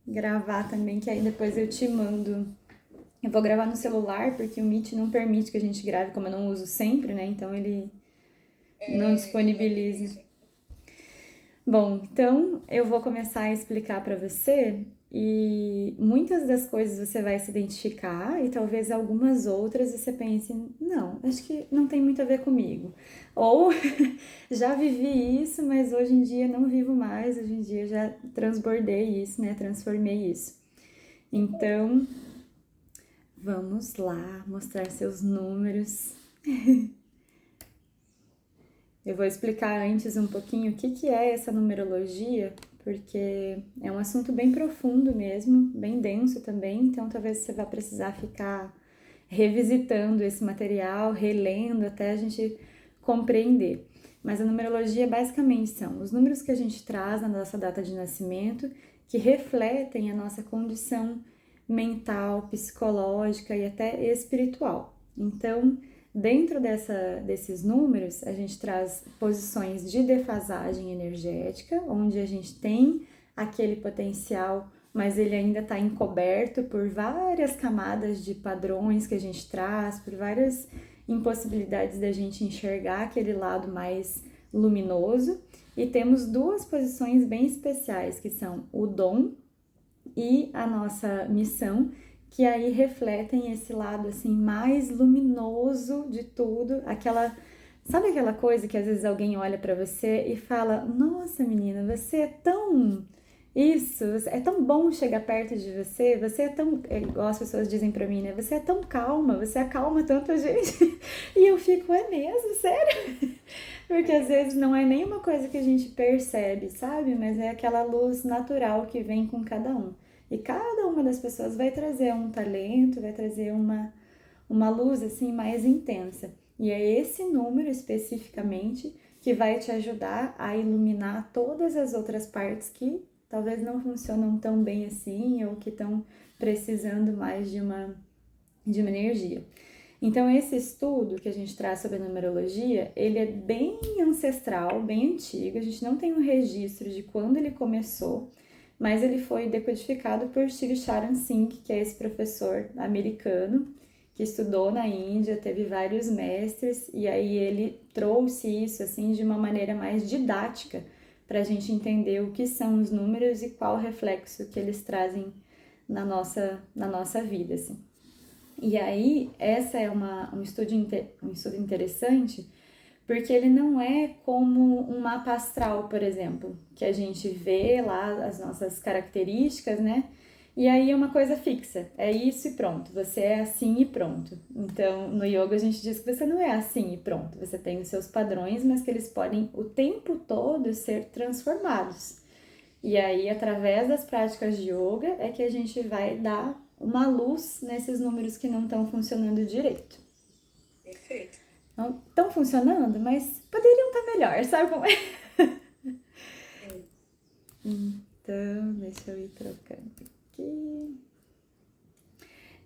gravar também, que aí depois eu te mando. Eu vou gravar no celular, porque o Meet não permite que a gente grave, como eu não uso sempre, né? Então ele não Ele não disponibiliza. permite. Bom, então eu vou começar a explicar para você e muitas das coisas você vai se identificar e talvez algumas outras você pense, não, acho que não tem muito a ver comigo. Ou já vivi isso, mas hoje em dia não vivo mais, hoje em dia já transbordei isso, né? Transformei isso. Então, vamos lá mostrar seus números. Eu vou explicar antes um pouquinho o que que é essa numerologia, porque é um assunto bem profundo mesmo, bem denso também, então talvez você vá precisar ficar revisitando esse material, relendo até a gente compreender. Mas a numerologia basicamente são os números que a gente traz na nossa data de nascimento que refletem a nossa condição mental, psicológica e até espiritual. Então, dentro desses números, a gente traz posições de defasagem energética, onde a gente tem aquele potencial, mas ele ainda está encoberto por várias camadas de padrões que a gente traz, por várias impossibilidades da gente enxergar aquele lado mais luminoso. E temos duas posições bem especiais, que são o dom e a nossa missão, que aí refletem esse lado assim mais luminoso de tudo, aquela, sabe aquela coisa que às vezes alguém olha para você e fala: "Nossa, menina, você é tão isso, é tão bom chegar perto de você, você é tão, é, igual as pessoas dizem pra mim, né? Você é tão calma, você acalma tanto a gente." E eu fico, é mesmo, sério? Porque às vezes não é nenhuma coisa que a gente percebe, sabe? Mas é aquela luz natural que vem com cada um. E cada uma das pessoas vai trazer um talento, vai trazer uma luz assim mais intensa. E é esse número especificamente que vai te ajudar a iluminar todas as outras partes que talvez não funcionam tão bem assim ou que estão precisando mais de uma energia. Então, esse estudo que a gente traz sobre a numerologia, ele é bem ancestral, bem antigo, a gente não tem um registro de quando ele começou, mas ele foi decodificado por Shiv Charan Singh, que é esse professor americano que estudou na Índia, teve vários mestres, e aí ele trouxe isso assim de uma maneira mais didática para a gente entender o que são os números e qual reflexo que eles trazem na nossa vida, assim. E aí, essa é um estudo interessante, porque ele não é como um mapa astral, por exemplo, que a gente vê lá as nossas características, né? E aí é uma coisa fixa, é isso e pronto, você é assim e pronto. Então, no yoga a gente diz que você não é assim e pronto, você tem os seus padrões, mas que eles podem o tempo todo ser transformados. E aí, através das práticas de yoga, é que a gente vai dar uma luz nesses números que não estão funcionando direito. Perfeito. Não estão funcionando, mas poderiam estar melhor, sabe como é? Sim. Então, deixa eu ir trocando aqui.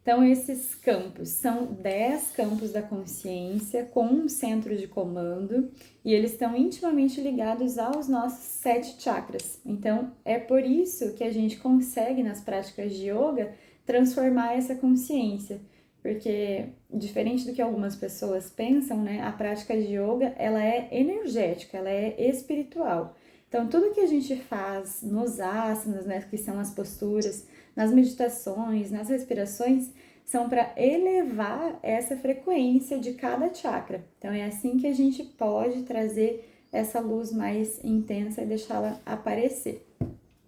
Então, esses campos são 10 campos da consciência com um centro de comando e eles estão intimamente ligados aos nossos 7 chakras. Então, é por isso que a gente consegue, nas práticas de yoga, transformar essa consciência. Porque, diferente do que algumas pessoas pensam, né, a prática de yoga ela é energética, ela é espiritual. Então, tudo que a gente faz nos asanas, né, que são as posturas, nas meditações, nas respirações, são para elevar essa frequência de cada chakra. Então é assim que a gente pode trazer essa luz mais intensa e deixá-la aparecer.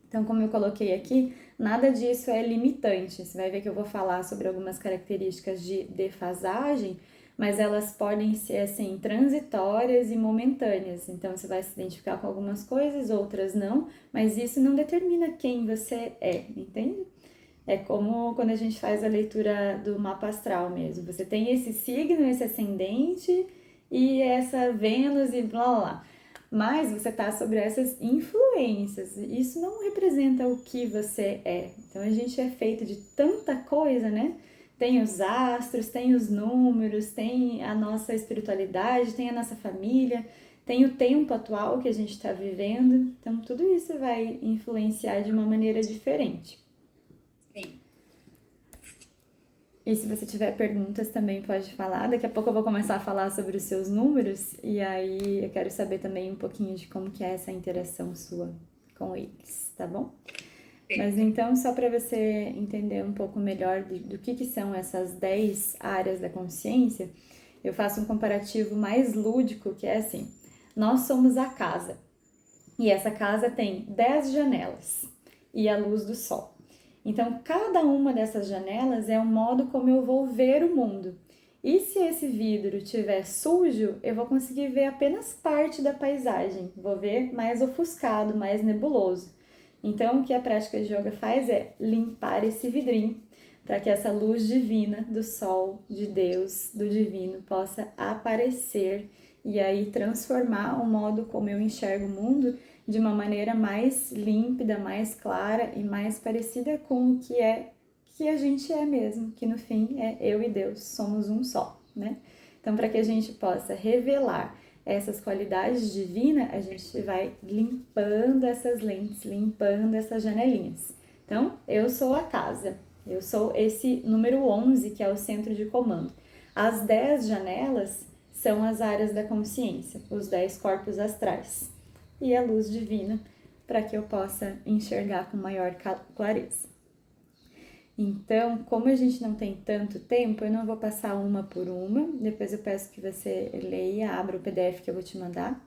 Então, como eu coloquei aqui, nada disso é limitante. Você vai ver que eu vou falar sobre algumas características de defasagem, mas elas podem ser assim transitórias e momentâneas. Então, você vai se identificar com algumas coisas, outras não, mas isso não determina quem você é, entende? É como quando a gente faz a leitura do mapa astral mesmo. Você tem esse signo, esse ascendente e essa Vênus e blá blá blá. Mas você está sobre essas influências. Isso não representa o que você é. Então a gente é feito de tanta coisa, né? Tem os astros, tem os números, tem a nossa espiritualidade, tem a nossa família, tem o tempo atual que a gente está vivendo, então tudo isso vai influenciar de uma maneira diferente. Sim. E se você tiver perguntas também pode falar. Daqui a pouco eu vou começar a falar sobre os seus números e aí eu quero saber também um pouquinho de como que é essa interação sua com eles, tá bom? Mas então, só para você entender um pouco melhor do que são essas 10 áreas da consciência, eu faço um comparativo mais lúdico, que é assim: nós somos a casa, e essa casa tem 10 janelas e a luz do sol. Então, cada uma dessas janelas é um modo como eu vou ver o mundo. E se esse vidro estiver sujo, eu vou conseguir ver apenas parte da paisagem, vou ver mais ofuscado, mais nebuloso. Então, o que a prática de yoga faz é limpar esse vidrinho para que essa luz divina do sol, de Deus, do divino, possa aparecer e aí transformar o modo como eu enxergo o mundo de uma maneira mais límpida, mais clara e mais parecida com o que a gente é mesmo, que no fim é eu e Deus, somos um só, né? Então, para que a gente possa revelar essas qualidades divinas, a gente vai limpando essas lentes, limpando essas janelinhas. Então, eu sou a casa, eu sou esse número 11, que é o centro de comando. As 10 janelas são as áreas da consciência, os 10 corpos astrais e a luz divina, para que eu possa enxergar com maior clareza. Então, como a gente não tem tanto tempo, eu não vou passar uma por uma. Depois eu peço que você leia, abra o PDF que eu vou te mandar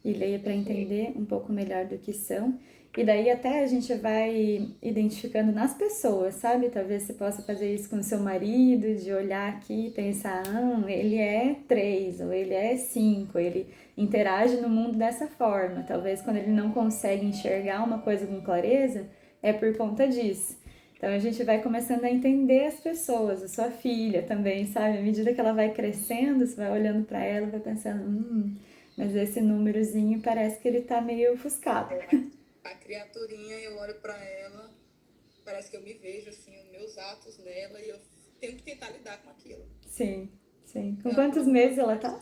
e leia para entender um pouco melhor do que são. E daí até a gente vai identificando nas pessoas, sabe? Talvez você possa fazer isso com o seu marido, de olhar aqui e pensar, ele é 3 ou ele é 5, ele interage no mundo dessa forma. Talvez quando ele não consegue enxergar uma coisa com clareza, é por conta disso. Então a gente vai começando a entender as pessoas, a sua filha também, sabe? À medida que ela vai crescendo, você vai olhando para ela e vai pensando, mas esse númerozinho parece que ele tá meio ofuscado. A criaturinha, eu olho pra ela, parece que eu me vejo, assim, os meus atos nela e eu tenho que tentar lidar com aquilo. Sim, sim. Com quantos meses ela tá?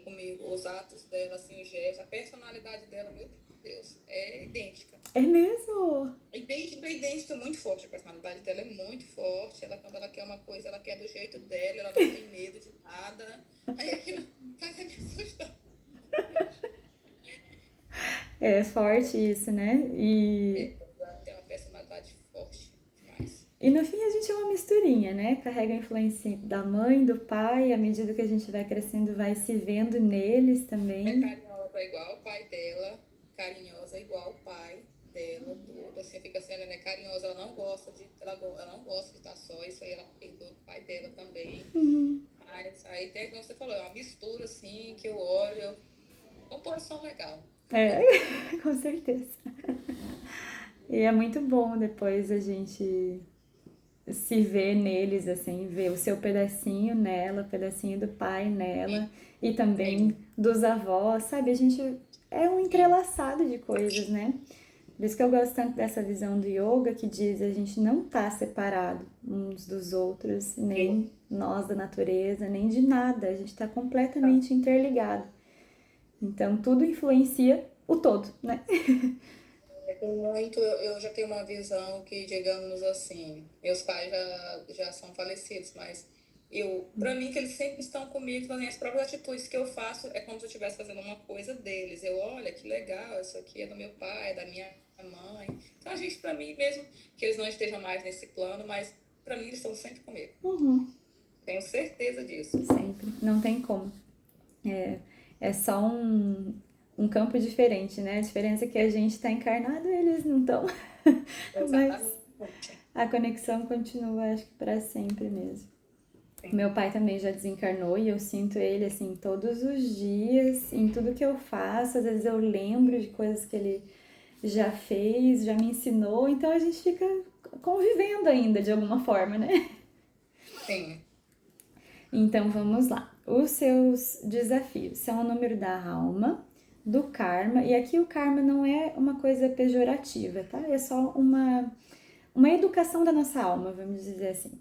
Comigo, os atos dela, assim, os gestos, a personalidade dela, meu Deus, é idêntica. É mesmo? Idêntica, muito forte. A personalidade dela é muito forte. Ela, quando ela quer uma coisa, ela quer do jeito dela, ela não tem medo de nada. Aí aquilo faz a pessoa estar. É forte isso, né? Tem uma personalidade forte demais. E no fim a gente é uma misturinha, né? Carrega a influência da mãe, do pai, à medida que a gente vai crescendo, vai se vendo neles também. É carinhosa igual o pai dela, carinhosa igual o pai dela, tudo. Assim, fica sendo, ela é carinhosa, ela não gosta de estar só, isso aí ela perdoa o pai dela também. Mas aí tem, como você falou, é uma mistura assim, que eu olho, composição legal. É, com certeza. E é muito bom depois a gente se ver neles, assim, ver o seu pedacinho nela, o pedacinho do pai nela e também dos avós, sabe? A gente é um entrelaçado de coisas, né? Por isso que eu gosto tanto dessa visão do yoga que diz a gente não tá separado uns dos outros, nem nós da natureza, nem de nada, a gente tá completamente interligado. Então tudo influencia o todo, né? Eu já tenho uma visão que, digamos assim, meus pais já são falecidos, mas para mim, que eles sempre estão comigo nas minhas próprias atitudes que eu faço, é como se eu estivesse fazendo uma coisa deles. Eu, olha, que legal, isso aqui é do meu pai, da minha mãe. Então, a gente, para mim, mesmo que eles não estejam mais nesse plano, mas para mim, eles estão sempre comigo. Tenho certeza disso. Sempre, não tem como. É só um campo diferente, né? A diferença é que a gente tá encarnado e eles não estão. Mas a conexão continua, acho que para sempre mesmo. Sim. Meu pai também já desencarnou e eu sinto ele assim todos os dias, em tudo que eu faço. Às vezes eu lembro de coisas que ele já fez, já me ensinou, então a gente fica convivendo ainda de alguma forma, né? Sim. Então vamos lá. Os seus desafios são o número da alma, do karma, e aqui o karma não é uma coisa pejorativa, tá? É só uma educação da nossa alma, vamos dizer assim.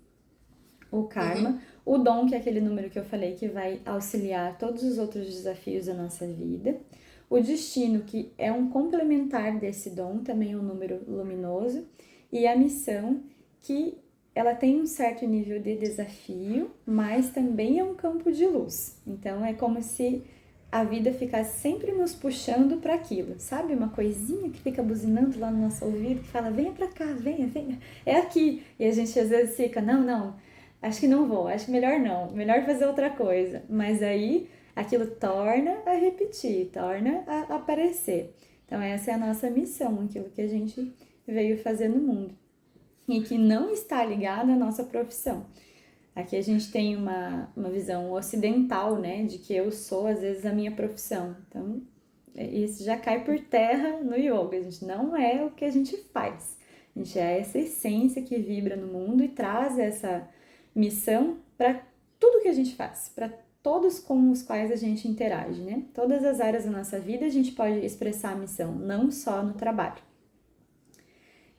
o karma, o dom, que é aquele número que eu falei que vai auxiliar todos os outros desafios da nossa vida, o destino, que é um complementar desse dom, também um número luminoso, e a missão, que ela tem um certo nível de desafio, mas também é um campo de luz. Então é como se a vida ficasse sempre nos puxando para aquilo, sabe? Uma coisinha que fica buzinando lá no nosso ouvido, que fala, venha para cá, venha, venha, é aqui. E a gente às vezes fica, não, acho que não vou, acho que melhor não, melhor fazer outra coisa. Mas aí aquilo torna a repetir, torna a aparecer. Então essa é a nossa missão, aquilo que a gente veio fazer no mundo. E que não está ligado à nossa profissão. Aqui a gente tem uma visão ocidental, né, de que eu sou, às vezes, a minha profissão. Então, isso já cai por terra no yoga. A gente não é o que a gente faz. A gente é essa essência que vibra no mundo e traz essa missão para tudo que a gente faz, para todos com os quais a gente interage, né? Todas as áreas da nossa vida a gente pode expressar a missão, não só no trabalho.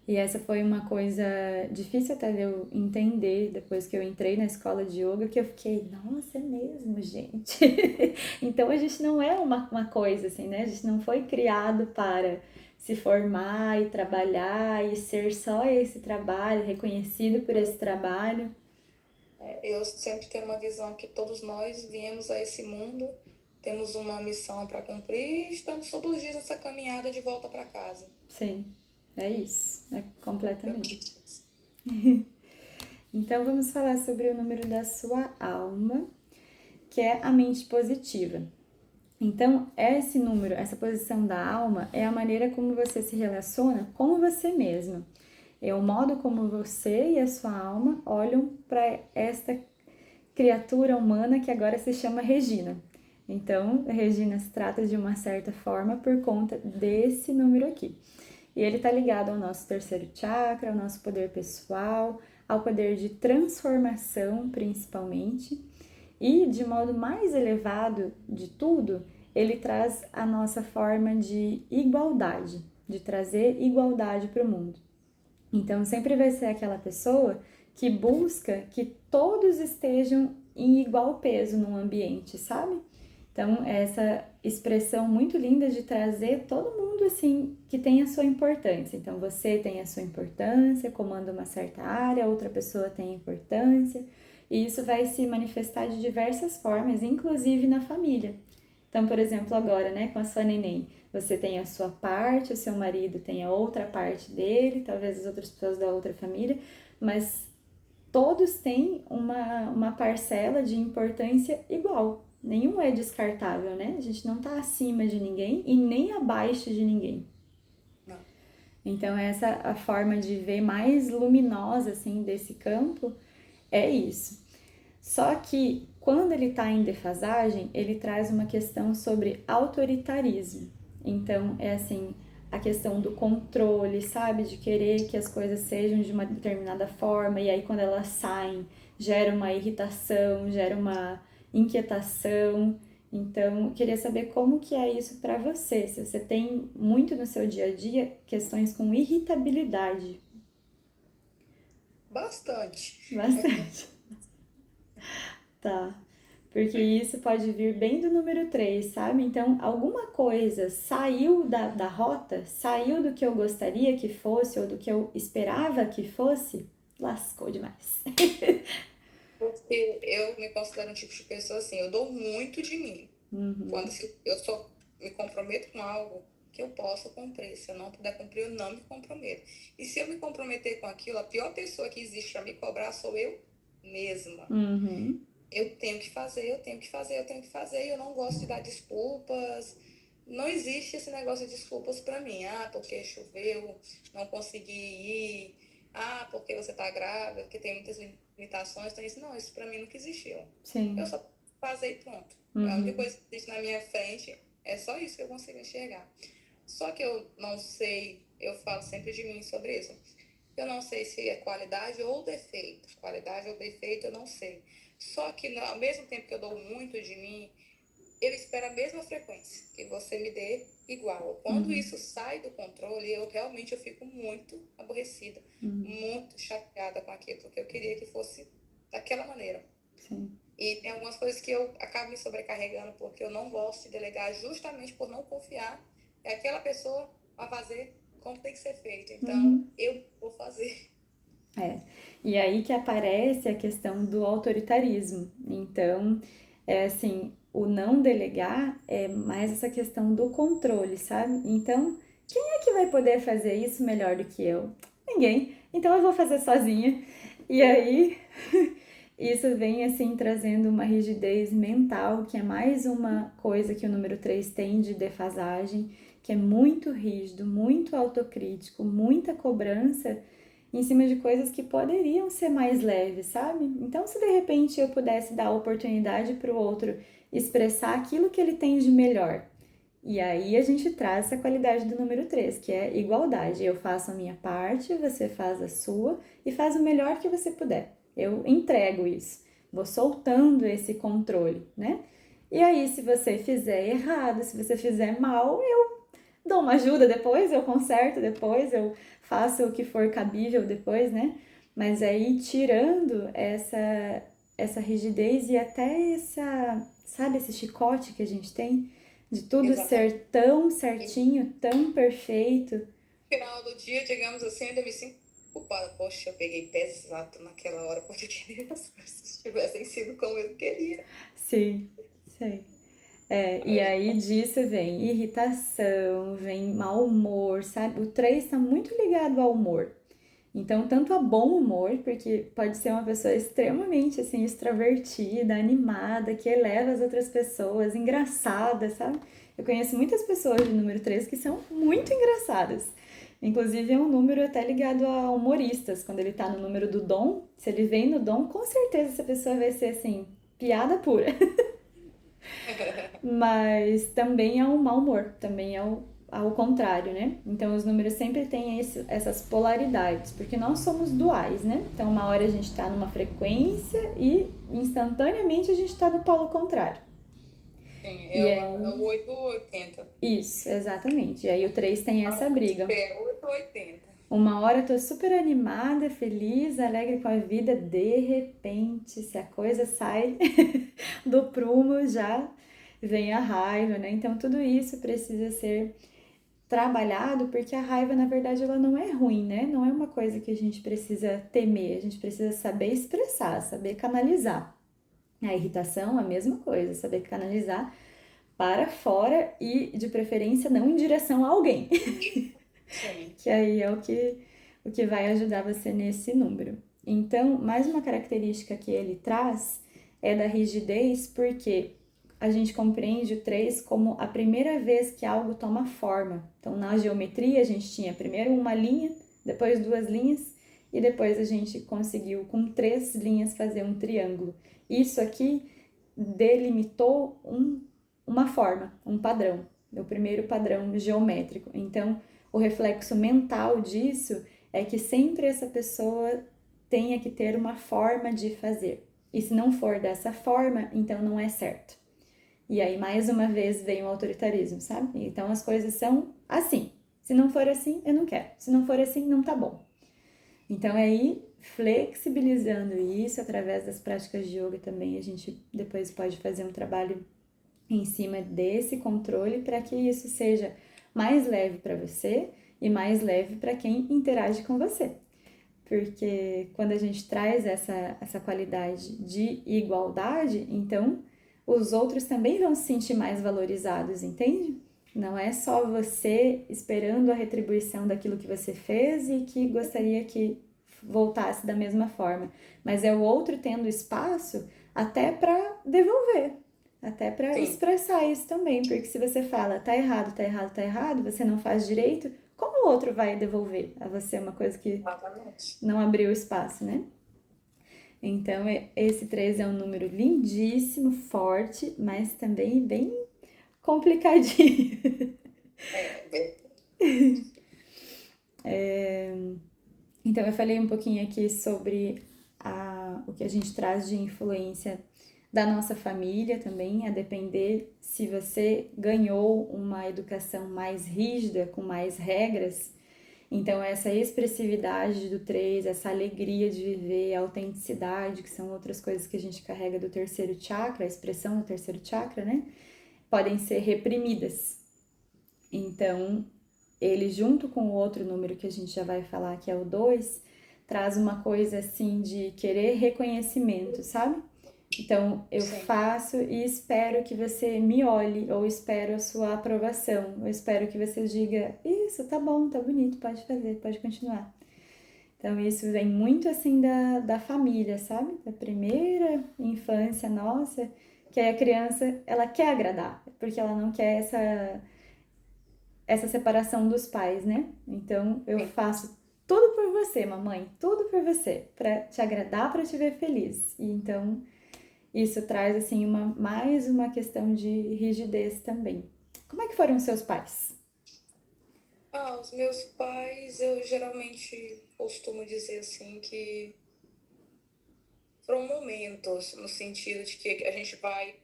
E essa foi uma coisa difícil até de eu entender depois que eu entrei na escola de yoga, que eu fiquei, nossa, é mesmo, gente. Então a gente não é uma coisa assim, né? A gente não foi criado para se formar e trabalhar e ser só esse trabalho, reconhecido por esse trabalho. Eu sempre tenho uma visão que todos nós viemos a esse mundo, temos uma missão para cumprir e estamos todos os dias nessa caminhada de volta para casa. Sim, é isso, é completamente. Então vamos falar sobre o número da sua alma, que é a mente positiva. Então, esse número, essa posição da alma, é a maneira como você se relaciona com você mesmo. É o modo como você e a sua alma olham para esta criatura humana que agora se chama Regina. Então, Regina se trata de uma certa forma por conta desse número aqui. E ele está ligado ao nosso terceiro chakra, ao nosso poder pessoal, ao poder de transformação, principalmente. E, de modo mais elevado de tudo, ele traz a nossa forma de igualdade, de trazer igualdade para o mundo. Então, sempre vai ser aquela pessoa que busca que todos estejam em igual peso num ambiente, sabe? Então, essa expressão muito linda de trazer todo mundo assim que tem a sua importância. Então, você tem a sua importância, comanda uma certa área, outra pessoa tem importância, e isso vai se manifestar de diversas formas, inclusive na família. Então, por exemplo, agora, né, com a sua neném, você tem a sua parte, o seu marido tem a outra parte dele, talvez as outras pessoas da outra família, mas todos têm uma parcela de importância igual. Nenhum é descartável, né? A gente não tá acima de ninguém e nem abaixo de ninguém. Não. Então, essa a forma de ver mais luminosa, assim, desse campo é isso. Só que, quando ele está em defasagem, ele traz uma questão sobre autoritarismo. Então, é assim, a questão do controle, sabe? De querer que as coisas sejam de uma determinada forma, e aí quando elas saem, gera uma irritação, gera uma inquietação. Então, eu queria saber como que é isso para você, se você tem muito no seu dia a dia questões com irritabilidade. Bastante. Bastante. Tá. Porque isso pode vir bem do número 3, sabe? Então, alguma coisa saiu da rota, saiu do que eu gostaria que fosse ou do que eu esperava que fosse, lascou demais. Porque eu me considero um tipo de pessoa assim, eu dou muito de mim. Quando eu só me comprometo com algo que eu posso cumprir. Se eu não puder cumprir, eu não me comprometo. E se eu me comprometer com aquilo, a pior pessoa que existe para me cobrar sou eu mesma. Uhum. Eu tenho que fazer, eu tenho que fazer, eu tenho que fazer. E eu não gosto de dar desculpas. Não existe esse negócio de desculpas para mim. Ah, porque choveu, não consegui ir. Ah, porque você tá grávida, porque tem muitas limitações. Então, isso não, isso para mim nunca existiu. Eu Sim. só fazer e pronto. A única Uhum. coisa que existe na minha frente é só isso que eu consigo enxergar. Só que eu não sei, eu falo sempre de mim sobre isso. Eu não sei se é qualidade ou defeito. Qualidade ou defeito, eu não sei. Só que ao mesmo tempo que eu dou muito de mim, eu espero a mesma frequência, que você me dê igual. Quando Uhum. isso sai do controle, eu fico muito aborrecida, muito chateada com aquilo, porque eu queria que fosse daquela maneira. Sim. E tem algumas coisas que eu acabo me sobrecarregando porque eu não gosto de delegar justamente por não confiar que aquela pessoa vai fazer como tem que ser feito. Então, Uhum. eu vou fazer. É. E aí que aparece a questão do autoritarismo. Então, é assim, o não delegar é mais essa questão do controle, sabe? Então, quem é que vai poder fazer isso melhor do que eu? Ninguém. Então eu vou fazer sozinha. E aí, isso vem assim trazendo uma rigidez mental, que é mais uma coisa que o número 3 tem de defasagem, que é muito rígido, muito autocrítico, muita cobrança em cima de coisas que poderiam ser mais leves, sabe? Então, se de repente eu pudesse dar a oportunidade para o outro expressar aquilo que ele tem de melhor, e aí a gente traz essa qualidade do número 3, que é igualdade. Eu faço a minha parte, você faz a sua e faz o melhor que você puder. Eu entrego isso. Vou soltando esse controle, né? E aí, se você fizer errado, se você fizer mal, eu dou uma ajuda depois, eu conserto depois, eu faço o que for cabível depois, né? Mas aí, tirando essa rigidez e até essa, sabe, esse chicote que a gente tem de tudo Exatamente. ser tão E no certinho, tão perfeito. final do dia, digamos assim, eu ainda me sinto culpada. Poxa, eu peguei pesado naquela hora porque eu queria que as coisas tivessem sido como eu queria. Sim, sei. É, e Aí, aí disso vem irritação, vem mau humor, sabe? O 3 está muito ligado ao humor. Então, tanto a bom humor, porque pode ser uma pessoa extremamente assim extrovertida, animada, que eleva as outras pessoas, engraçada, sabe? Eu conheço muitas pessoas de número 3 que são muito engraçadas. Inclusive é um número até ligado a humoristas, quando ele tá no número do dom, se ele vem no dom, com certeza essa pessoa vai ser assim, piada pura. Mas também é um mau humor, também é ao contrário, né? Então os números sempre têm essas polaridades, porque nós somos duais, né? Então uma hora a gente está numa frequência e instantaneamente a gente está no polo contrário. sim, E é aí, o 8 ou 80. isso, exatamente. E aí o 3 tem essa briga. É 8 ou 80. Uma hora eu tô super animada, feliz, alegre com a vida, de repente, se a coisa sai do prumo, já vem a raiva, né? Então tudo isso precisa ser trabalhado, porque a raiva, na verdade, ela não é ruim, né? Não é uma coisa que a gente precisa temer, a gente precisa saber expressar, saber canalizar. A irritação, a mesma coisa, saber canalizar para fora e, de preferência, não em direção a alguém, Sim. que aí é o que vai ajudar você nesse número. Então, mais uma característica que ele traz é da rigidez, porque a gente compreende o 3 como a primeira vez que algo toma forma. Então, na geometria, a gente tinha primeiro uma linha, depois duas linhas, e depois a gente conseguiu, com 3 linhas, fazer um triângulo. Isso aqui delimitou uma forma, um padrão, o primeiro padrão geométrico. Então, o reflexo mental disso é que sempre essa pessoa tenha que ter uma forma de fazer. E se não for dessa forma, então não é certo. E aí, mais uma vez, vem o autoritarismo, sabe? Então, as coisas são assim. Se não for assim, eu não quero. Se não for assim, não tá bom. Então, aí, flexibilizando isso através das práticas de yoga também, a gente depois pode fazer um trabalho em cima desse controle para que isso seja mais leve para você e mais leve para quem interage com você. Porque quando a gente traz essa qualidade de igualdade, então os outros também vão se sentir mais valorizados, entende? Não é só você esperando a retribuição daquilo que você fez e que gostaria que voltasse da mesma forma, mas é o outro tendo espaço até para devolver, até para Sim, expressar isso também, porque se você fala tá errado, tá errado, tá errado, você não faz direito, como o outro vai devolver a você uma coisa que exatamente. não abriu espaço, né? Então, esse 3 é um número lindíssimo, forte, mas também bem complicadinho. É, bem, Então, eu falei um pouquinho aqui sobre o que a gente traz de influência da nossa família também, a depender se você ganhou uma educação mais rígida, com mais regras. Então, essa expressividade do 3, essa alegria de viver, a autenticidade, que são outras coisas que a gente carrega do terceiro chakra, a expressão do terceiro chakra, né? Podem ser reprimidas. Então, ele junto com o outro número que a gente já vai falar, que é o 2, traz uma coisa assim de querer reconhecimento, sabe? Então, eu Sim. faço e espero que você me olhe, ou espero a sua aprovação, ou espero que você diga, isso, tá bom, tá bonito, pode fazer, pode continuar. Então, isso vem muito assim da família, sabe? Da primeira infância nossa, que aí a criança, ela quer agradar, porque ela não quer essa separação dos pais, né? Então, eu Sim. faço tudo por você, mamãe, tudo por você, pra te agradar, pra te ver feliz. E então, isso traz, assim, mais uma questão de rigidez também. Como é que foram os seus pais? Os meus pais, eu geralmente costumo dizer assim que foram momentos no sentido de que a gente vai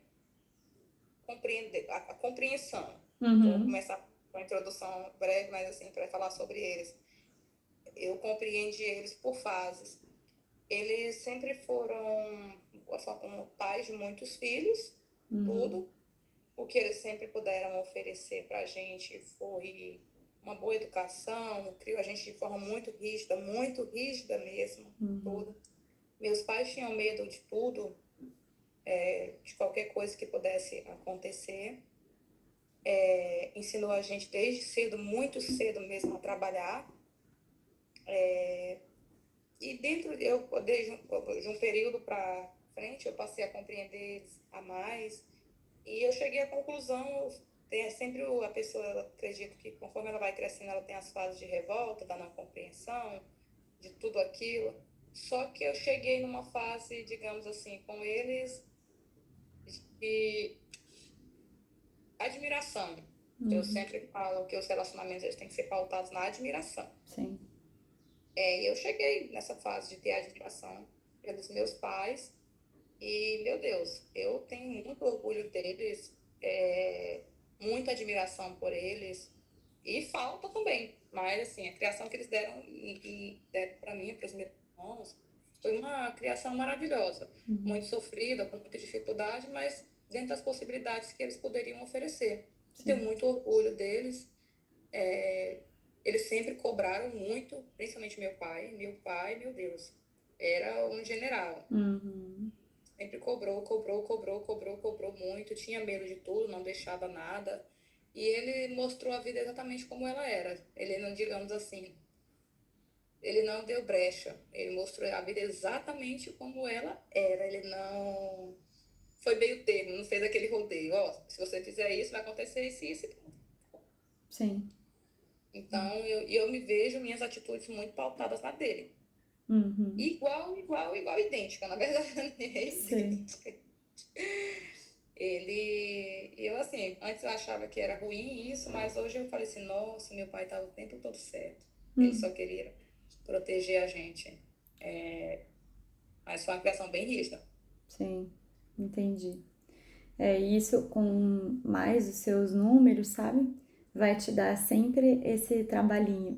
compreender, a compreensão. Vou Uhum, começar com a introdução breve, mas assim, para falar sobre eles. Eu compreendi eles por fases. Eles sempre foram pais de muitos filhos, uhum, tudo. O que eles sempre puderam oferecer para a gente foi uma boa educação, criou a gente de forma muito rígida mesmo, uhum, tudo. Meus pais tinham medo de tudo, de qualquer coisa que pudesse acontecer. Ensinou a gente desde cedo, muito cedo mesmo, a trabalhar. E dentro, de um período para frente, eu passei a compreender eles a mais. E eu cheguei à conclusão, tem sempre a pessoa, ela acredita que conforme ela vai crescendo, ela tem as fases de revolta, da não compreensão, de tudo aquilo. Só que eu cheguei numa fase, digamos assim, com eles, de admiração. Eu uhum, sempre falo que os relacionamentos eles têm que ser pautados na admiração. sim, E eu cheguei nessa fase de ter admiração pelos meus pais. E, meu Deus, eu tenho muito orgulho deles, muita admiração por eles. E falta também. Mas, assim, a criação que eles deram, e deram para mim, para os meus irmãos, foi uma criação maravilhosa. uhum, Muito sofrida, com muita dificuldade, mas dentro das possibilidades que eles poderiam oferecer. Tenho sim, muito orgulho deles. É, eles sempre cobraram muito, principalmente meu pai. Meu pai, meu Deus, era um general. uhum, Sempre cobrou muito, tinha medo de tudo, não deixava nada. E ele mostrou a vida exatamente como ela era. Ele não, digamos assim, ele não deu brecha. Ele mostrou a vida exatamente como ela era. Ele não foi meio termo, não fez aquele rodeio. Ó, se você fizer isso, vai acontecer isso e isso. sim, Então, eu me vejo minhas atitudes muito pautadas na dele. uhum, Igual, idêntica, na verdade. É sei, idêntica. Eu assim, antes eu achava que era ruim isso, mas hoje eu falei assim, nossa, meu pai estava o tempo todo certo. Ele uhum, só queria proteger a gente. Mas foi uma criação bem rígida. sim, entendi. É isso com mais os seus números, sabe? Vai te dar sempre esse trabalhinho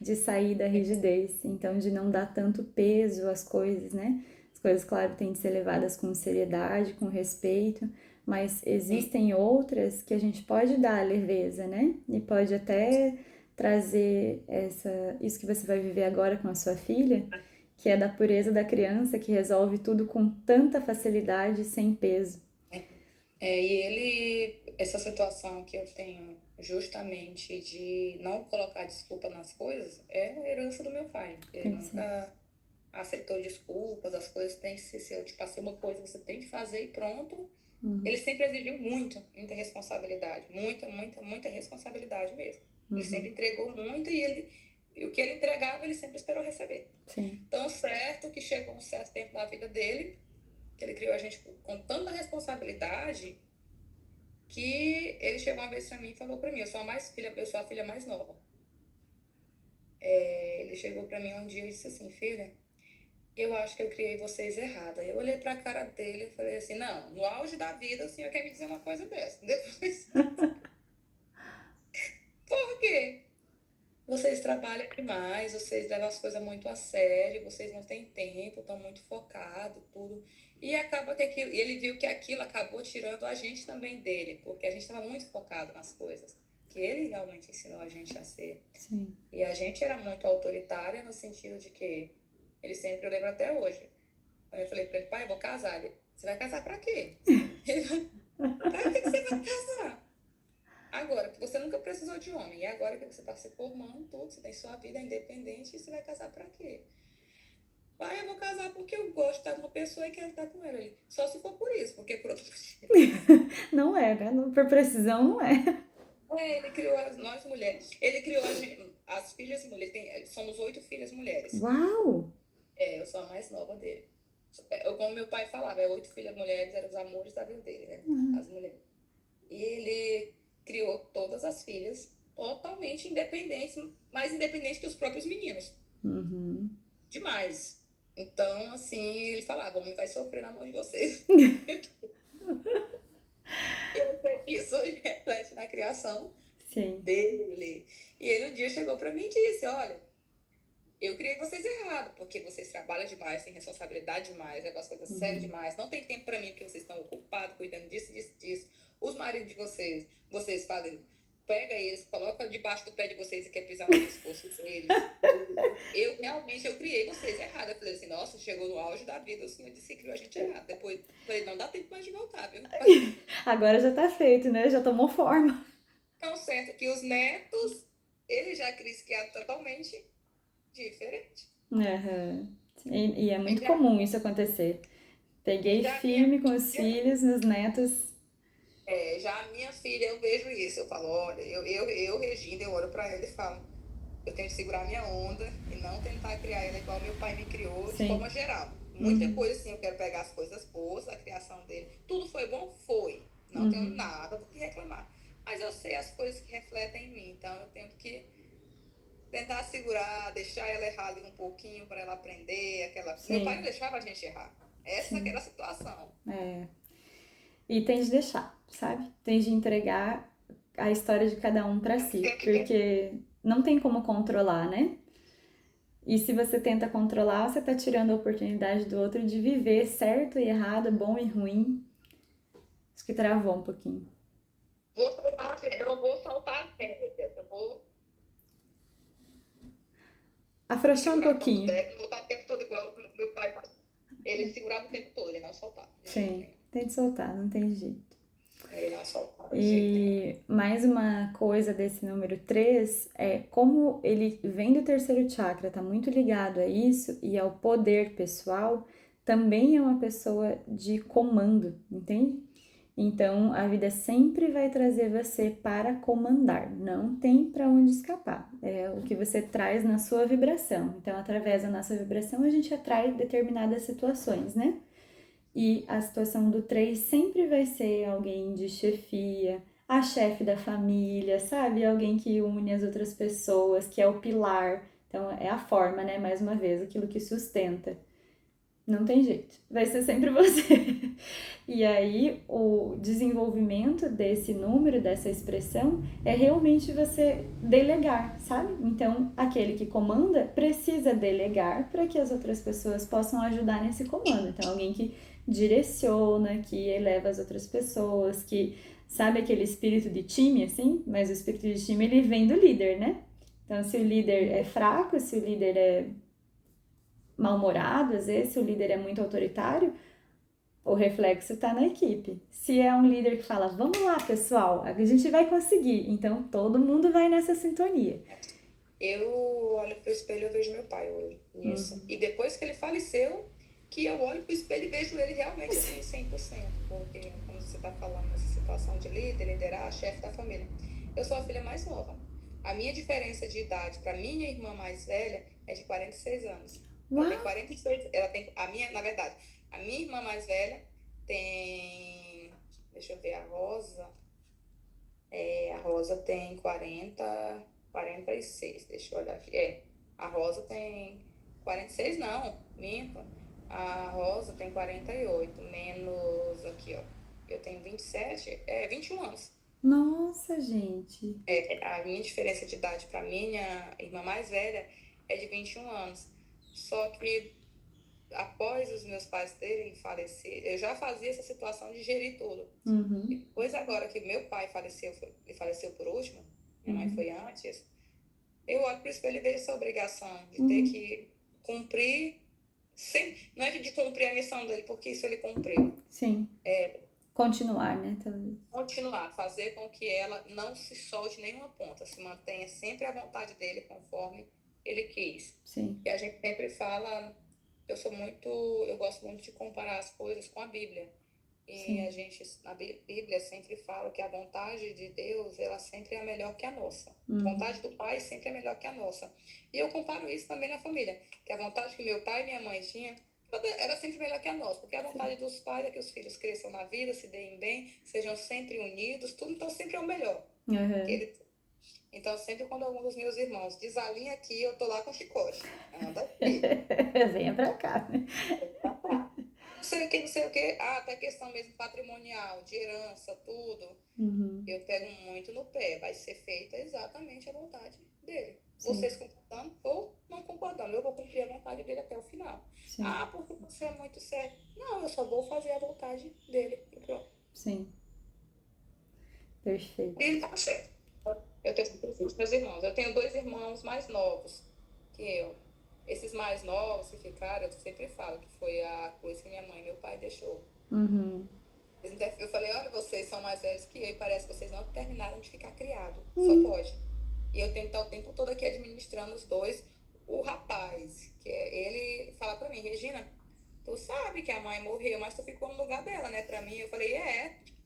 de sair da rigidez, então de não dar tanto peso às coisas, né? As coisas, claro, têm de ser levadas com seriedade, com respeito, mas Sim, existem outras que a gente pode dar leveza, né? E pode até trazer isso que você vai viver agora com a sua filha, que é da pureza da criança que resolve tudo com tanta facilidade, sem peso. e essa situação que eu tenho justamente de não colocar desculpa nas coisas, é a herança do meu pai. Ele Tem que ser. nunca aceitou desculpas, as coisas têm que ser, se eu te passei uma coisa, você tem que fazer e pronto. Ele sempre exigiu muita responsabilidade, muita responsabilidade mesmo. Ele sempre entregou muito e o que ele entregava, ele sempre esperou receber. Sim. Tão certo que chegou um certo tempo da vida dele, que ele criou a gente com tanta responsabilidade, que ele chegou uma vez para mim e falou para mim, eu sou a filha mais nova. Ele chegou para mim um dia e disse assim, filha, eu acho que eu criei vocês errada. Eu olhei para a cara dele e falei assim, não, no auge da vida o senhor quer me dizer uma coisa dessa. Depois, por quê? vocês trabalham demais, vocês levam as coisas muito a sério, vocês não têm tempo, estão muito focados, tudo. E acaba que aquilo, e ele viu que aquilo acabou tirando a gente também dele, porque a gente estava muito focado nas coisas que ele realmente ensinou a gente a ser. Sim. E a gente era muito autoritária no sentido de que ele sempre, eu lembro até hoje, quando eu falei para ele, pai, eu vou casar. Ele, você vai casar para quê? Para que você vai casar? Agora, que você nunca precisou de homem, e agora que você está se formando, tudo, você tem sua vida independente, e você vai casar para quê? Pai, eu vou casar porque eu gosto de estar com uma pessoa e quero estar com ela. Ele, só se for por isso, porque por outro motivo. Não é, né? Por precisão não é. Ele criou nós mulheres. Ele criou as filhas mulheres. Somos 8 filhas mulheres. Uau! Eu sou a mais nova dele. Como meu pai falava, 8 filhas mulheres eram os amores da vida dele, né? As mulheres. E ele criou todas as filhas totalmente independentes, mais independentes que os próprios meninos. Uhum. Demais. Então, assim, ele falava, o homem vai sofrer na mão de vocês. Eu sei que isso reflete na criação Sim. dele. E ele um dia chegou para mim e disse, olha, eu criei vocês errado, porque vocês trabalham demais, têm responsabilidade demais, levam as coisas sérias demais, não tem tempo para mim, porque vocês estão ocupados, cuidando disso, disso, disso. Os maridos de vocês fazem, pega eles, coloca debaixo do pé de vocês e quer pisar no pescoço deles. Eu realmente, eu criei vocês errado. Eu falei assim, nossa, chegou no auge da vida, o senhor disse que criou a gente errado. Depois, falei, não dá tempo mais de voltar, viu? Agora já tá feito, né? Já tomou forma. Então, certo que os netos, ele já criou totalmente diferente. Uhum. E é muito Já, comum isso acontecer. Peguei já a minha firme com os filha, filhos, nos netos. já a minha filha, eu vejo isso. Eu falo, olha, Regina, eu olho pra ela e falo, eu tenho que segurar minha onda e não tentar criar ela igual meu pai me criou, de Sim. forma geral. Muita Uhum. coisa assim, eu quero pegar as coisas boas da criação dele. Tudo foi bom? Foi. Não tenho Uhum. nada do que reclamar. Mas eu sei as coisas que refletem em mim, então eu tenho que tentar segurar, deixar ela errar ali um pouquinho para ela aprender. Meu pai não Sim. deixava a gente errar. Essa que Sim. era a situação. É. E tem de deixar, sabe? Tem de entregar a história de cada um pra si, porque não tem como controlar, né? E se você tenta controlar, você tá tirando a oportunidade do outro de viver certo e errado, bom e ruim. Acho que travou um pouquinho. Eu não vou soltar as rédeas, eu vou Afrouxou um segurar quando pouquinho. der, não vou estar o tempo todo igual o meu pai faz. Ele segurava o tempo todo, ele não soltava, de jeito Sim, nenhum. tem de soltar, não tem jeito. Ele não soltava, de jeito nenhum. E mais uma coisa desse número 3 é como ele vem do terceiro chakra, tá muito ligado a isso e ao poder pessoal, também é uma pessoa de comando, entende? Então a vida sempre vai trazer você para comandar, não tem para onde escapar. É o que você traz na sua vibração. Então, através da nossa vibração, a gente atrai determinadas situações, né? E a situação do 3 sempre vai ser alguém de chefia, a chefe da família, sabe? Alguém que une as outras pessoas, que é o pilar. Então, é a forma, né? Mais uma vez, aquilo que sustenta. Não tem jeito, vai ser sempre você. E aí, o desenvolvimento desse número, dessa expressão, é realmente você delegar, sabe? Então, aquele que comanda precisa delegar para que as outras pessoas possam ajudar nesse comando. Então, alguém que direciona, que eleva as outras pessoas, que sabe aquele espírito de time, assim? Mas o espírito de time, ele vem do líder, né? Então, se o líder é fraco, se o líder é mal-humorado, às vezes, se o líder é muito autoritário, o reflexo está na equipe. Se é um líder que fala, vamos lá, pessoal, a gente vai conseguir, então todo mundo vai nessa sintonia. Eu olho pro espelho e vejo meu pai hoje nisso. Uhum. E depois que ele faleceu, que eu olho pro espelho e vejo ele realmente assim, 100%. Porque, como você está falando, nessa situação de líder, liderar, chefe da família. Eu sou a filha mais nova. A minha diferença de idade para minha irmã mais velha é de 46 anos. Ela tem Uau! 46, ela tem a minha, na verdade, a minha irmã mais velha tem, deixa eu ver, a Rosa tem 46, deixa eu olhar aqui. A Rosa tem 46 não, minta. A Rosa tem 48 menos aqui, ó. Eu tenho 27, 21 anos. Nossa, gente. A minha diferença de idade para minha irmã mais velha é de 21 anos. Só que após os meus pais terem falecido, eu já fazia essa situação de gerir tudo. E Uhum, depois agora que meu pai faleceu, ele faleceu por último, minha mãe uhum, foi antes, eu olho para o espelho e vejo essa obrigação de ter uhum. que cumprir, não é de cumprir a missão dele, porque isso ele cumpriu. Sim. Continuar, né, talvez. Continuar, fazer com que ela não se solte nenhuma ponta, se mantenha sempre à vontade dele, conforme ele quis. Sim. E a gente sempre fala, eu gosto muito de comparar as coisas com a Bíblia. E a Sim. gente, na Bíblia, sempre fala que a vontade de Deus, ela sempre é melhor que a nossa. A Uhum. vontade do Pai sempre é melhor que a nossa. E eu comparo isso também na família, que a vontade que meu pai e minha mãe tinham era sempre melhor que a nossa, porque a Sim. vontade dos pais é que os filhos cresçam na vida, se deem bem, sejam sempre unidos, tudo, então sempre é o melhor. Que Uhum. ele... Então, sempre quando algum dos meus irmãos desalinha aqui, eu tô lá com chicote. Anda aqui. Venha pra cá, né? Não sei o que, não sei o que. Ah, até questão mesmo patrimonial, de herança, tudo. Uhum. Eu pego muito no pé. Vai ser feita exatamente a vontade dele. Sim. Vocês concordando ou não concordando. Eu vou cumprir a vontade dele até o final. Sim. Ah, porque você é muito sério. Não, eu só vou fazer a vontade dele. E pronto. Sim. Perfeito. E ele tá certo. Eu tenho meus irmãos. Eu tenho dois irmãos mais novos que eu. Esses mais novos que ficaram, eu sempre falo que foi a coisa que minha mãe e meu pai deixou. Uhum. Eu falei, olha, vocês são mais velhos que eu e parece que vocês não terminaram de ficar criado. Só Uhum. pode. E eu tenho que estar o tempo todo aqui administrando os dois. O rapaz, ele fala pra mim, Regina, tu sabe que a mãe morreu, mas tu ficou no lugar dela, né? Pra mim, eu falei,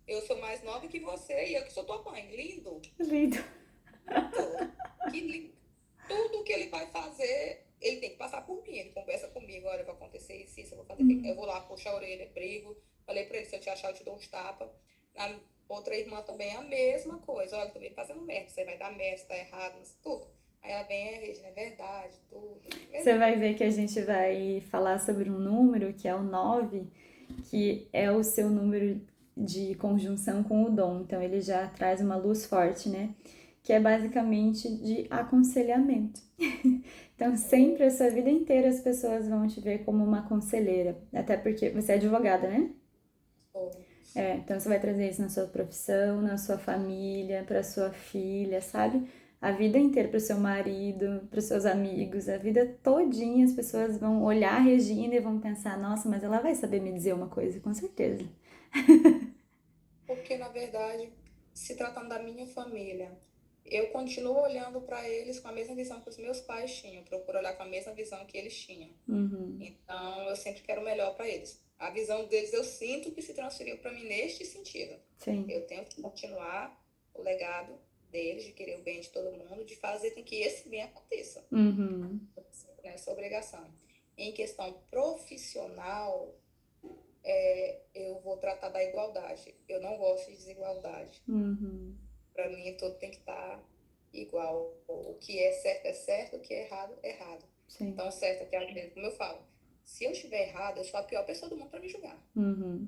eu sou mais nova que você e eu que sou tua mãe. Lindo, Lindo. lindo, que lindo. Tudo que ele vai fazer, ele tem que passar por mim. Ele conversa comigo, olha, vai acontecer isso, eu vou fazer, eu Uhum. vou lá, puxar a orelha, brigo. Falei pra ele, se eu te achar, eu te dou uns tapas. A outra irmã também é a mesma coisa. Olha, tu vem fazendo merda, você vai dar merda, você tá errado, tudo. Aí ela vem, Regina, é verdade, tudo. Você vai ver que a gente vai falar sobre um número que é o 9, que é o seu número de conjunção com o dom. Então ele já traz uma luz forte, né? Que é basicamente de aconselhamento. Então, sempre, a sua vida inteira, as pessoas vão te ver como uma conselheira. Até porque você é advogada, né? Então, você vai trazer isso na sua profissão, na sua família, para sua filha, sabe? A vida inteira, para o seu marido, para os seus amigos, a vida todinha, as pessoas vão olhar a Regina e vão pensar: nossa, mas ela vai saber me dizer uma coisa, com certeza. Porque, na verdade, se tratando da minha família, eu continuo olhando para eles com a mesma visão que os meus pais tinham, procuro olhar com a mesma visão que eles tinham. Uhum, Então, eu sempre quero o melhor para eles. A visão deles eu sinto que se transferiu para mim neste sentido. sim. Eu tenho que continuar o legado deles, de querer o bem de todo mundo, de fazer com que esse bem aconteça. Uhum, Essa obrigação. Em questão profissional, eu vou tratar da igualdade. Eu não gosto de desigualdade. uhum, Para mim, tudo tem que estar igual. O que é certo, o que é errado, é errado. sim. Então, certo é que, como eu falo, se eu estiver errado, eu sou a pior pessoa do mundo para me julgar. Uhum,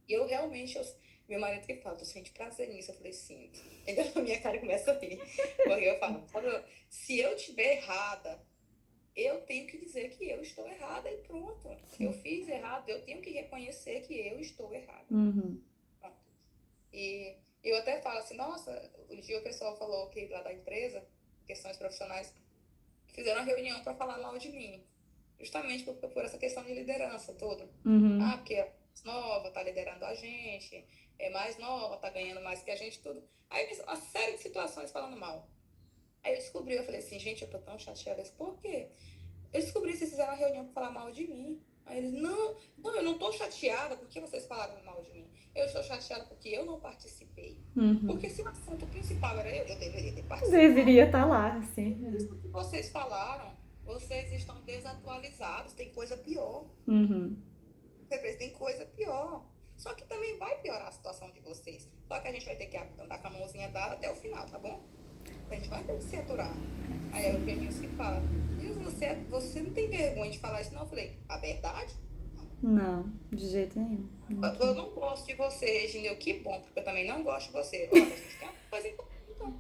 E eu realmente, meu marido que fala, tu sente prazer nisso? Eu falei, sim. Então a minha cara começa a rir. Porque eu falo, se eu estiver errada, eu tenho que dizer que eu estou errada e pronto. Eu sim. fiz errado, eu tenho que reconhecer que eu estou errada. Uhum, Pronto. E eu até falo assim, nossa, um dia o pessoal falou que lá da empresa, questões profissionais, fizeram uma reunião para falar mal de mim. Justamente por essa questão de liderança toda. uhum, Ah, porque é mais nova, tá liderando a gente, é mais nova, tá ganhando mais que a gente, tudo. Aí uma série de situações falando mal. Aí eu descobri, eu falei assim, gente, eu tô tão chateada. Por quê? Eu descobri que vocês fizeram uma reunião para falar mal de mim. Aí eles, não, eu não tô chateada porque vocês falaram mal de mim. Eu estou chateada porque eu não participei. uhum. Porque se o assunto principal era eu deveria ter participado. Deveria estar lá, sim. Isso que vocês falaram, vocês estão desatualizados, tem coisa pior. Uhum, Tem coisa pior. Só que também vai piorar a situação de vocês. Só que a gente vai ter que andar com a mãozinha dada até o final, tá bom? A gente vai ter que se aturar. Aí é o Pedrinho que fala, Deus, você não tem vergonha de falar isso? Não, eu falei, a verdade? Não. Não, de jeito nenhum. Não Eu quero. não gosto de você, Regina. Que bom, porque eu também não gosto de você. Olha, a gente tem uma coisa em comum, então.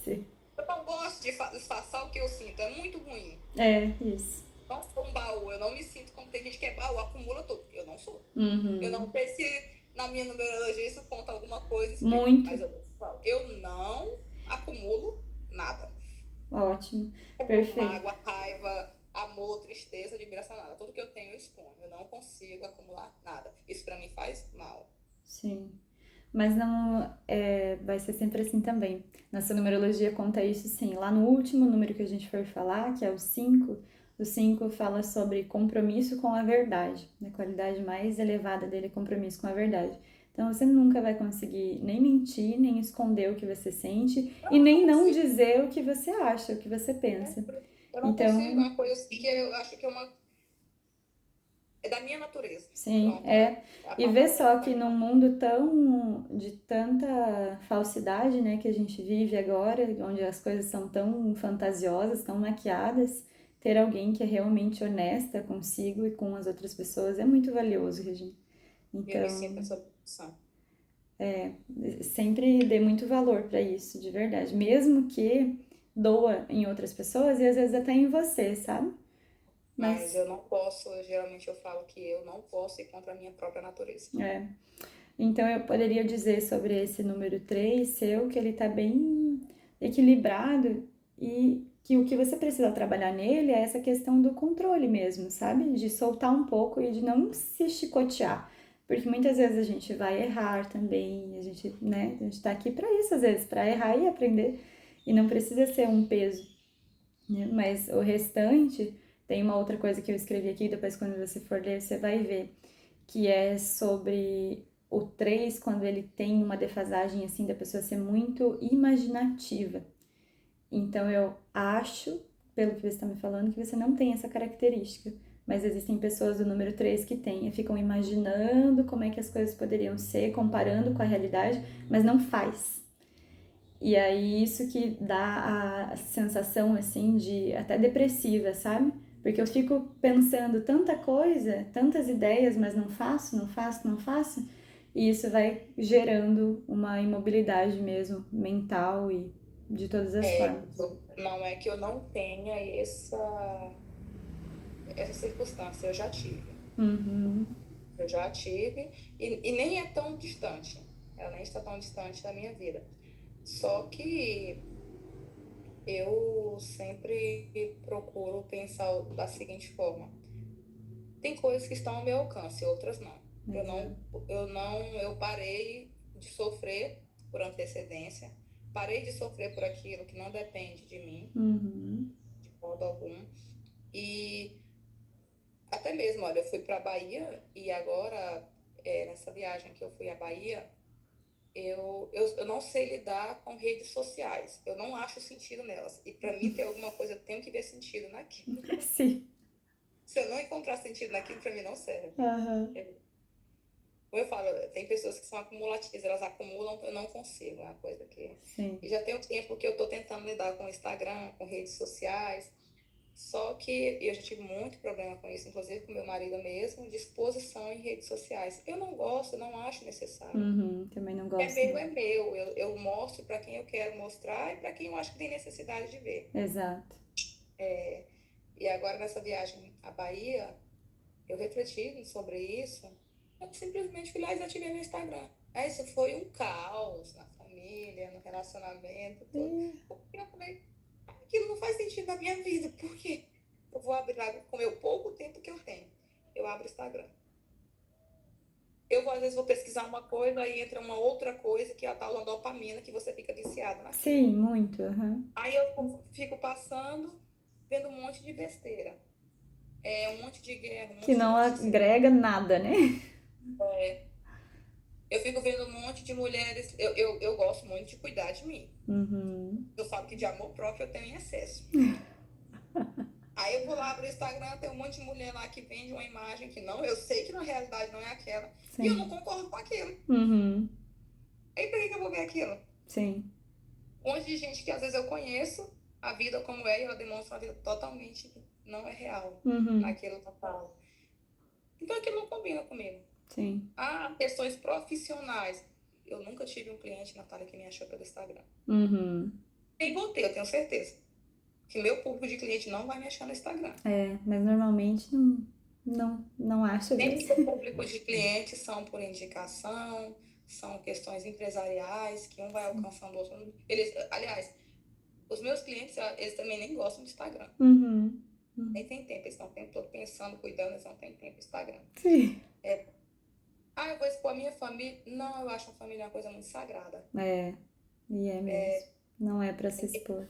Sim. Eu não gosto de disfarçar o que eu sinto. É muito ruim. É, isso. Não sou um baú. Eu não me sinto como tem gente que é baú, acumula tudo. Eu não sou. Eu Uhum. não sei se na minha numerologia isso conta alguma coisa, explica. Muito. Mas eu não acumulo nada. Ótimo. Acumulo Perfeito. mágoa, raiva, amor, tristeza, admiração, nada. Tudo que eu tenho eu exponho. Eu não consigo acumular nada. Isso pra mim faz mal. Sim. Mas não vai ser sempre assim também. Nossa numerologia conta isso sim. Lá no último número que a gente for falar, que é o 5 fala sobre compromisso com a verdade. A qualidade mais elevada dele é compromisso com a verdade. Então você nunca vai conseguir nem mentir, nem esconder o que você sente e Eu não nem não consigo. dizer o que você acha, o que você pensa. Eu não consigo. É Então, uma coisa assim que eu acho que é da minha natureza. sim, Pronto, é. é a E ver palavra só certa que pra num falar. mundo tão de tanta falsidade, né, que a gente vive agora, onde as coisas são tão fantasiosas, tão maquiadas, ter alguém que é realmente honesta consigo e com as outras pessoas é muito valioso, Regina. Eu me sinto Então, nessa posição. sempre dê muito valor para isso, de verdade, mesmo que doa em outras pessoas e às vezes até em você, sabe? Mas Mas eu não posso, geralmente eu falo que eu não posso ir contra a minha própria natureza. é, então eu poderia dizer sobre esse número 3 seu que ele está bem equilibrado e que o que você precisa trabalhar nele é essa questão do controle mesmo, sabe? De soltar um pouco e de não se chicotear. Porque muitas vezes a gente vai errar também, a gente, né, a gente tá aqui para isso às vezes, para errar e aprender, e não precisa ser um peso, né? Mas o restante, tem uma outra coisa que eu escrevi aqui, depois quando você for ler, você vai ver que é sobre o 3 quando ele tem uma defasagem assim da pessoa ser muito imaginativa. Então eu acho, pelo que você está me falando, que você não tem essa característica. Mas existem pessoas do número 3 que têm, e ficam imaginando como é que as coisas poderiam ser, comparando com a realidade, mas não faz. E aí isso que dá a sensação assim de até depressiva, sabe? Porque eu fico pensando tanta coisa, tantas ideias, mas não faço, não faço, não faço, e isso vai gerando uma imobilidade mesmo mental e de todas as É, formas. não é que eu não tenha essa circunstância, eu já tive. Uhum. Eu já tive, e nem é tão distante. Ela nem está tão distante da minha vida. Só que eu sempre procuro pensar da seguinte forma: tem coisas que estão ao meu alcance, outras não. Eu Exato. não, eu parei de sofrer por antecedência, parei de sofrer por aquilo que não depende de mim, Uhum. de modo algum. E até mesmo, olha, eu fui para a Bahia e agora, nessa viagem que eu fui à Bahia, eu não sei lidar com redes sociais. Eu não acho sentido nelas. E para mim ter alguma coisa, eu tenho que ver sentido naquilo. Sim. Se eu não encontrar sentido naquilo, para mim não serve. Aham. Como eu falo, tem pessoas que são acumulativas, elas acumulam, eu não consigo. É uma coisa que. Sim. E já tem um tempo que eu estou tentando lidar com o Instagram, com redes sociais. Só que eu já tive muito problema com isso, inclusive com meu marido mesmo, de exposição em redes sociais. Eu não gosto, eu não acho necessário. Uhum. Também não É gosto, meu, não. é meu. Eu mostro para quem eu quero mostrar e para quem eu acho que tem necessidade de ver. Exato. E agora, nessa viagem à Bahia, eu refleti sobre isso. Eu simplesmente fui lá e desativei meu Instagram. Aí isso foi um caos na família, no relacionamento, tudo. E- Porque eu falei, aquilo não faz sentido na minha vida. Por quê? Eu vou abrir lá com o meu pouco tempo que eu tenho. Eu abro o Instagram. Eu, às vezes, vou pesquisar uma coisa, aí entra uma outra coisa, que é a tal da dopamina, que você fica viciado naquilo. Sim, muito. Aham. Aí eu fico passando, vendo um monte de besteira. Um monte de guerra, um Que monte de não notícia. agrega nada, né? Eu fico vendo um monte de mulheres. Eu gosto muito de cuidar de mim. Uhum. Eu falo que de amor próprio eu tenho em excesso. Aí eu vou lá pro Instagram, tem um monte de mulher lá que vende uma imagem que não, eu sei que na realidade não é aquela. E eu não Sim. concordo com aquilo. Uhum. Aí por que eu vou ver aquilo? Sim. Um monte de gente que às vezes eu conheço, a vida como é, e ela demonstra uma vida totalmente não é real Uhum. naquilo que eu falo. Então aquilo não combina comigo. Sim. Questões profissionais. Eu nunca tive um cliente, Natália, que me achou pelo Instagram. Uhum. Nem vou ter, eu tenho certeza. Que meu público de cliente não vai me achar no Instagram. Mas normalmente não acho Nem mesmo. meu público de clientes são por indicação, são questões empresariais, que um vai alcançando o outro. Aliás, os meus clientes, eles também nem gostam do Instagram. Uhum. Nem tem tempo, eles estão o tempo todo pensando, cuidando, eles não têm tempo do Instagram. Sim. Eu vou expor a minha família. Não, eu acho a família uma coisa muito sagrada. E é mesmo. Não é pra se expor.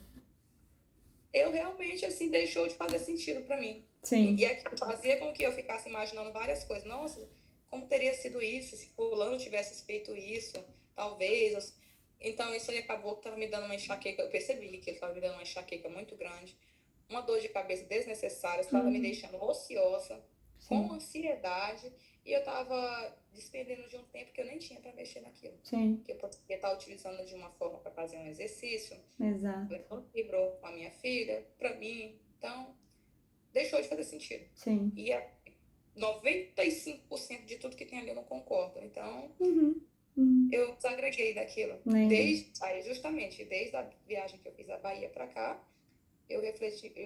Eu realmente, assim, deixou de fazer sentido para mim. Sim. E aquilo fazia com que eu ficasse imaginando várias coisas. Nossa, como teria sido isso se fulano tivesse feito isso? Talvez. Então, isso aí acabou que estava me dando uma enxaqueca. Eu percebi que ele estava me dando uma enxaqueca muito grande. Uma dor de cabeça desnecessária. Estava me deixando ociosa, com ansiedade. E eu estava despendendo de um tempo que eu nem tinha para mexer naquilo. Sim. Que eu poderia estar utilizando de uma forma para fazer um exercício. Exato. Um livro com a minha filha, para mim. Então, deixou de fazer sentido. Sim. E 95% de tudo que tem ali eu não concordo. Então, eu desagreguei daquilo. Justamente desde a viagem que eu fiz da Bahia para cá, eu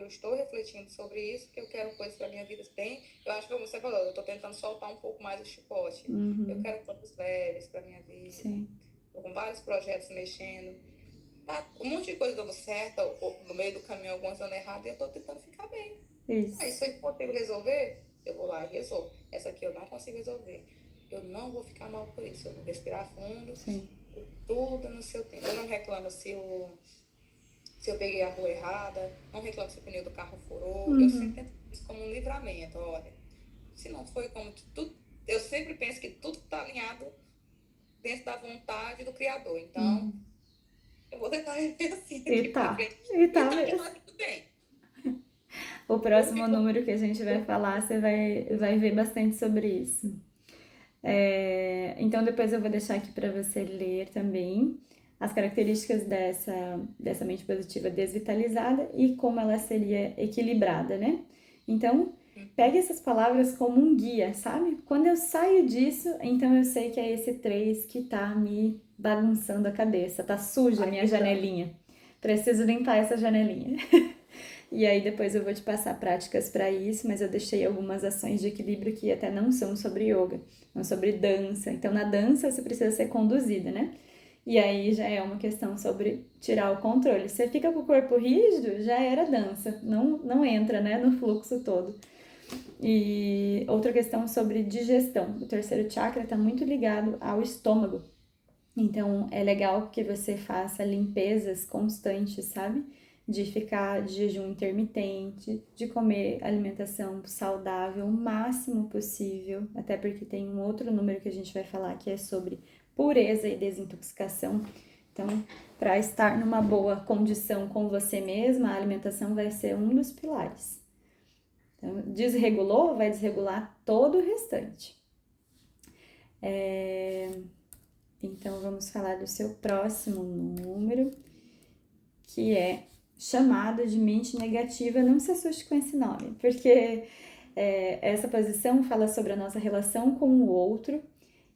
estou refletindo sobre isso, que eu quero coisas para minha vida bem. Eu acho que, como você falou, eu estou tentando soltar um pouco mais o chicote. Eu quero coisas leves para minha vida. Sim. Estou com vários projetos mexendo. Um monte de coisa dando certo, no meio do caminho algumas dando errado, e eu estou tentando ficar bem. Isso. Aí, se eu consigo resolver, eu vou lá e resolvo. Essa aqui eu não consigo resolver. Eu não vou ficar mal por isso. Eu vou respirar fundo. Sim. Tudo no seu tempo. Eu não reclamo se eu peguei a rua errada. Não reclamo se o pneu do carro furou. Eu sempre tento isso como um livramento. Olha, se não foi como tudo... Eu sempre penso que tudo está alinhado dentro da vontade do Criador. Então, eu vou tentar viver assim. E tá mesmo. Tudo bem. O próximo número que a gente vai falar, você vai ver bastante sobre isso. Então, depois eu vou deixar aqui para você ler também as características dessa mente positiva desvitalizada e como ela seria equilibrada, né? Então, pegue essas palavras como um guia, sabe? Quando eu saio disso, então eu sei que é esse 3 que tá me bagunçando a cabeça, tá suja a minha janelinha. Preciso limpar essa janelinha. E aí depois eu vou te passar práticas para isso, mas eu deixei algumas ações de equilíbrio que até não são sobre yoga, são sobre dança. Então na dança você precisa ser conduzida, né? E aí já é uma questão sobre tirar o controle. Você fica com o corpo rígido, já era dança, não entra, né, no fluxo todo. E outra questão sobre digestão. O terceiro chakra está muito ligado ao estômago. Então é legal que você faça limpezas constantes, sabe? De ficar de jejum intermitente, de comer alimentação saudável o máximo possível, até porque tem um outro número que a gente vai falar que é sobre pureza e desintoxicação. Então, para estar numa boa condição com você mesma, a alimentação vai ser um dos pilares. Então, desregulou, vai desregular todo o restante. Então, vamos falar do seu próximo número, que é chamado de mente negativa. Não se assuste com esse nome, porque essa posição fala sobre a nossa relação com o outro,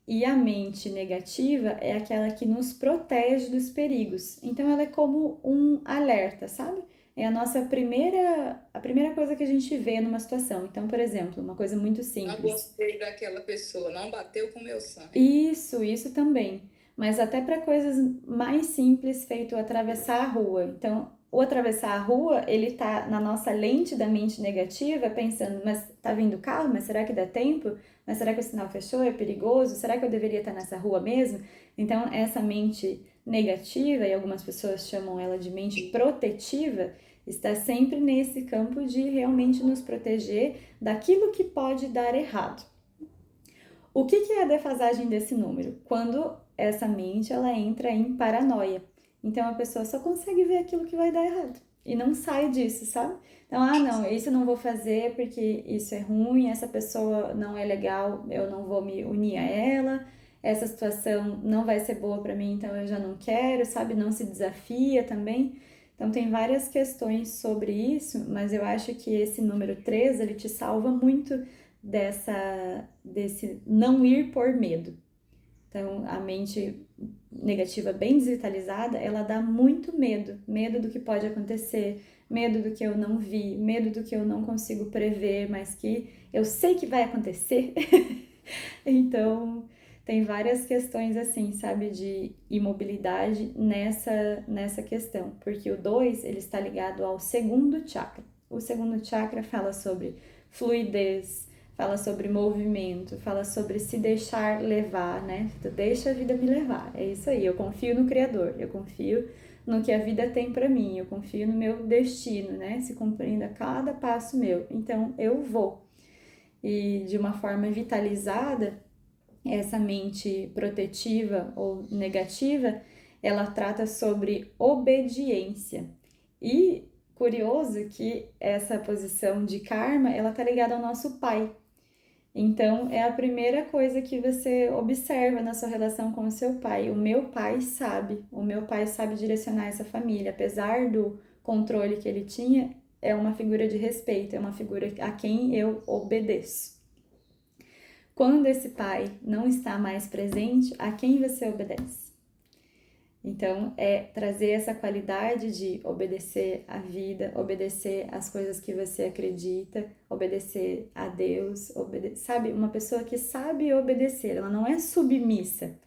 e a mente negativa é aquela que nos protege dos perigos. Então, ela é como um alerta, sabe? É a primeira coisa que a gente vê numa situação. Então, por exemplo, uma coisa muito simples. Não gostei daquela pessoa, não bateu com o meu sangue. Isso também. Mas até para coisas mais simples, feito atravessar a rua. Então, o atravessar a rua, ele tá na nossa lente da mente negativa, pensando, mas tá vindo carro, mas será que dá tempo? Mas será que o sinal fechou? É perigoso? Será que eu deveria estar nessa rua mesmo? Então, essa mente negativa, e algumas pessoas chamam ela de mente protetiva, está sempre nesse campo de realmente nos proteger daquilo que pode dar errado. O que é a defasagem desse número? Quando essa mente ela entra em paranoia. Então a pessoa só consegue ver aquilo que vai dar errado e não sai disso, sabe? Então, não, isso eu não vou fazer porque isso é ruim, essa pessoa não é legal, eu não vou me unir a ela, essa situação não vai ser boa para mim, então eu já não quero, sabe? Não se desafia também. Então tem várias questões sobre isso, mas eu acho que esse número 3, ele te salva muito desse não ir por medo. Então, a mente negativa bem desvitalizada, ela dá muito medo. Medo do que pode acontecer, medo do que eu não vi, medo do que eu não consigo prever, mas que eu sei que vai acontecer. Então, tem várias questões assim, sabe, de imobilidade nessa questão. Porque o 2, ele está ligado ao segundo chakra. O segundo chakra fala sobre fluidez, fala sobre movimento, fala sobre se deixar levar, né? Tu deixa a vida me levar. É isso aí, eu confio no Criador, eu confio no que a vida tem para mim, eu confio no meu destino, né? Se cumprindo a cada passo meu. Então, eu vou. E de uma forma vitalizada, essa mente protetiva ou negativa, ela trata sobre obediência. E curioso que essa posição de karma, ela tá ligada ao nosso pai. Então, é a primeira coisa que você observa na sua relação com o seu pai. O meu pai sabe direcionar essa família, apesar do controle que ele tinha, é uma figura de respeito, é uma figura a quem eu obedeço. Quando esse pai não está mais presente, a quem você obedece? Então, é trazer essa qualidade de obedecer à vida, obedecer às coisas que você acredita, obedecer a Deus, sabe? Uma pessoa que sabe obedecer, ela não é submissa.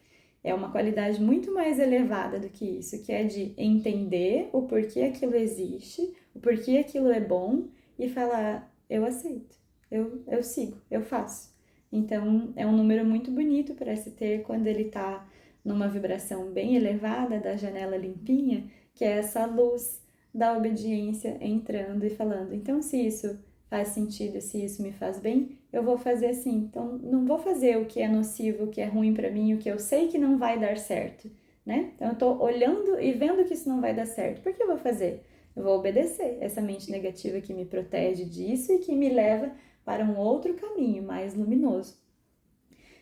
É uma qualidade muito mais elevada do que isso, que é de entender o porquê aquilo existe, o porquê aquilo é bom e falar, eu aceito, eu sigo, eu faço. Então, é um número muito bonito para se ter quando ele está numa vibração bem elevada da janela limpinha, que é essa luz da obediência entrando e falando. Então, se isso faz sentido, se isso me faz bem, eu vou fazer assim. Então, não vou fazer o que é nocivo, o que é ruim para mim, o que eu sei que não vai dar certo, né? Então, eu tô olhando e vendo que isso não vai dar certo. Por que eu vou fazer? Eu vou obedecer essa mente negativa que me protege disso e que me leva para um outro caminho mais luminoso.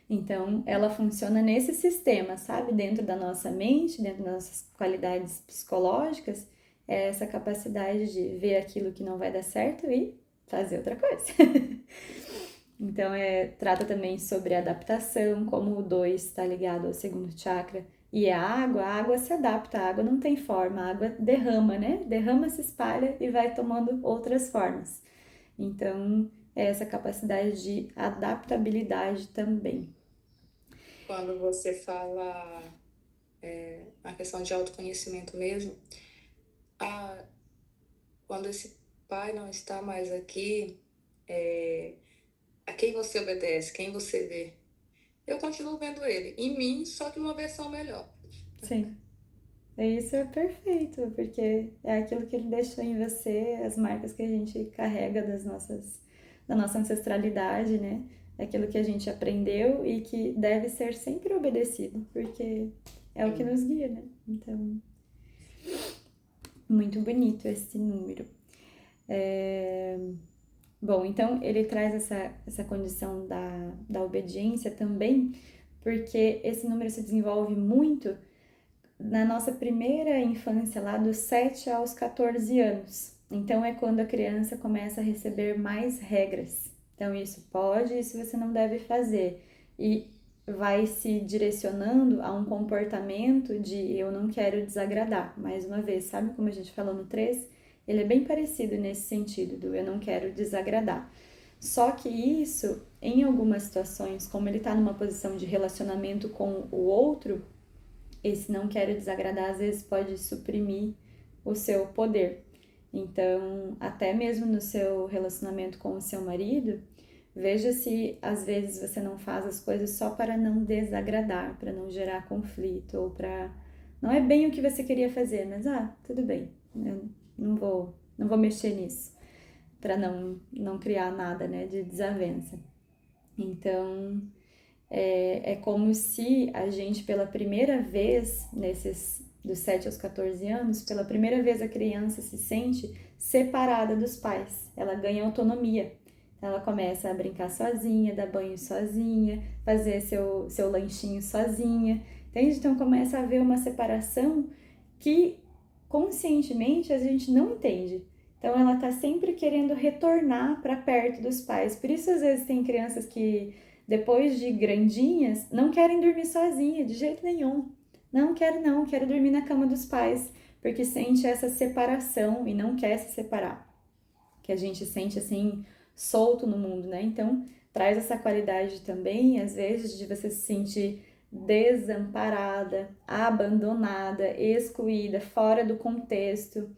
Então, ela funciona nesse sistema, sabe? Dentro da nossa mente, dentro das nossas qualidades psicológicas, é essa capacidade de ver aquilo que não vai dar certo e fazer outra coisa. Então, trata também sobre adaptação, como o 2 está ligado ao segundo chakra. E a água se adapta, a água não tem forma, a água derrama, né? Derrama, se espalha e vai tomando outras formas. Então, é essa capacidade de adaptabilidade também. Quando você fala a questão de autoconhecimento mesmo, quando esse pai não está mais aqui, a quem você obedece, quem você vê? Eu continuo vendo ele em mim, só que numa versão melhor. Sim. Isso é perfeito, porque é aquilo que ele deixou em você, as marcas que a gente carrega da nossa ancestralidade, né? É aquilo que a gente aprendeu e que deve ser sempre obedecido, porque é o que nos guia, né? Então, muito bonito esse número. Bom, então ele traz essa condição da obediência também, porque esse número se desenvolve muito na nossa primeira infância, lá dos 7 aos 14 anos. Então, é quando a criança começa a receber mais regras. Então, isso pode, isso você não deve fazer. E vai se direcionando a um comportamento de eu não quero desagradar. Mais uma vez, sabe como a gente falou no 3? Ele é bem parecido nesse sentido, do eu não quero desagradar. Só que isso, em algumas situações, como ele está numa posição de relacionamento com o outro, esse não quero desagradar às vezes pode suprimir o seu poder. Então, até mesmo no seu relacionamento com o seu marido, veja se às vezes você não faz as coisas só para não desagradar, para não gerar conflito ou para não é bem o que você queria fazer, mas tudo bem. Eu não vou mexer nisso para não criar nada, né, de desavença. Então, é como se a gente, pela primeira vez, dos 7 aos 14 anos, pela primeira vez a criança se sente separada dos pais. Ela ganha autonomia. Ela começa a brincar sozinha, dar banho sozinha, fazer seu lanchinho sozinha. Entende? Então começa a haver uma separação que conscientemente a gente não entende. Então ela tá sempre querendo retornar para perto dos pais. Por isso às vezes tem crianças que depois de grandinhas não querem dormir sozinha de jeito nenhum. Não, quero dormir na cama dos pais, porque sente essa separação e não quer se separar. Que a gente sente assim solto no mundo, né? Então traz essa qualidade também, às vezes, de você se sentir desamparada, abandonada, excluída, fora do contexto,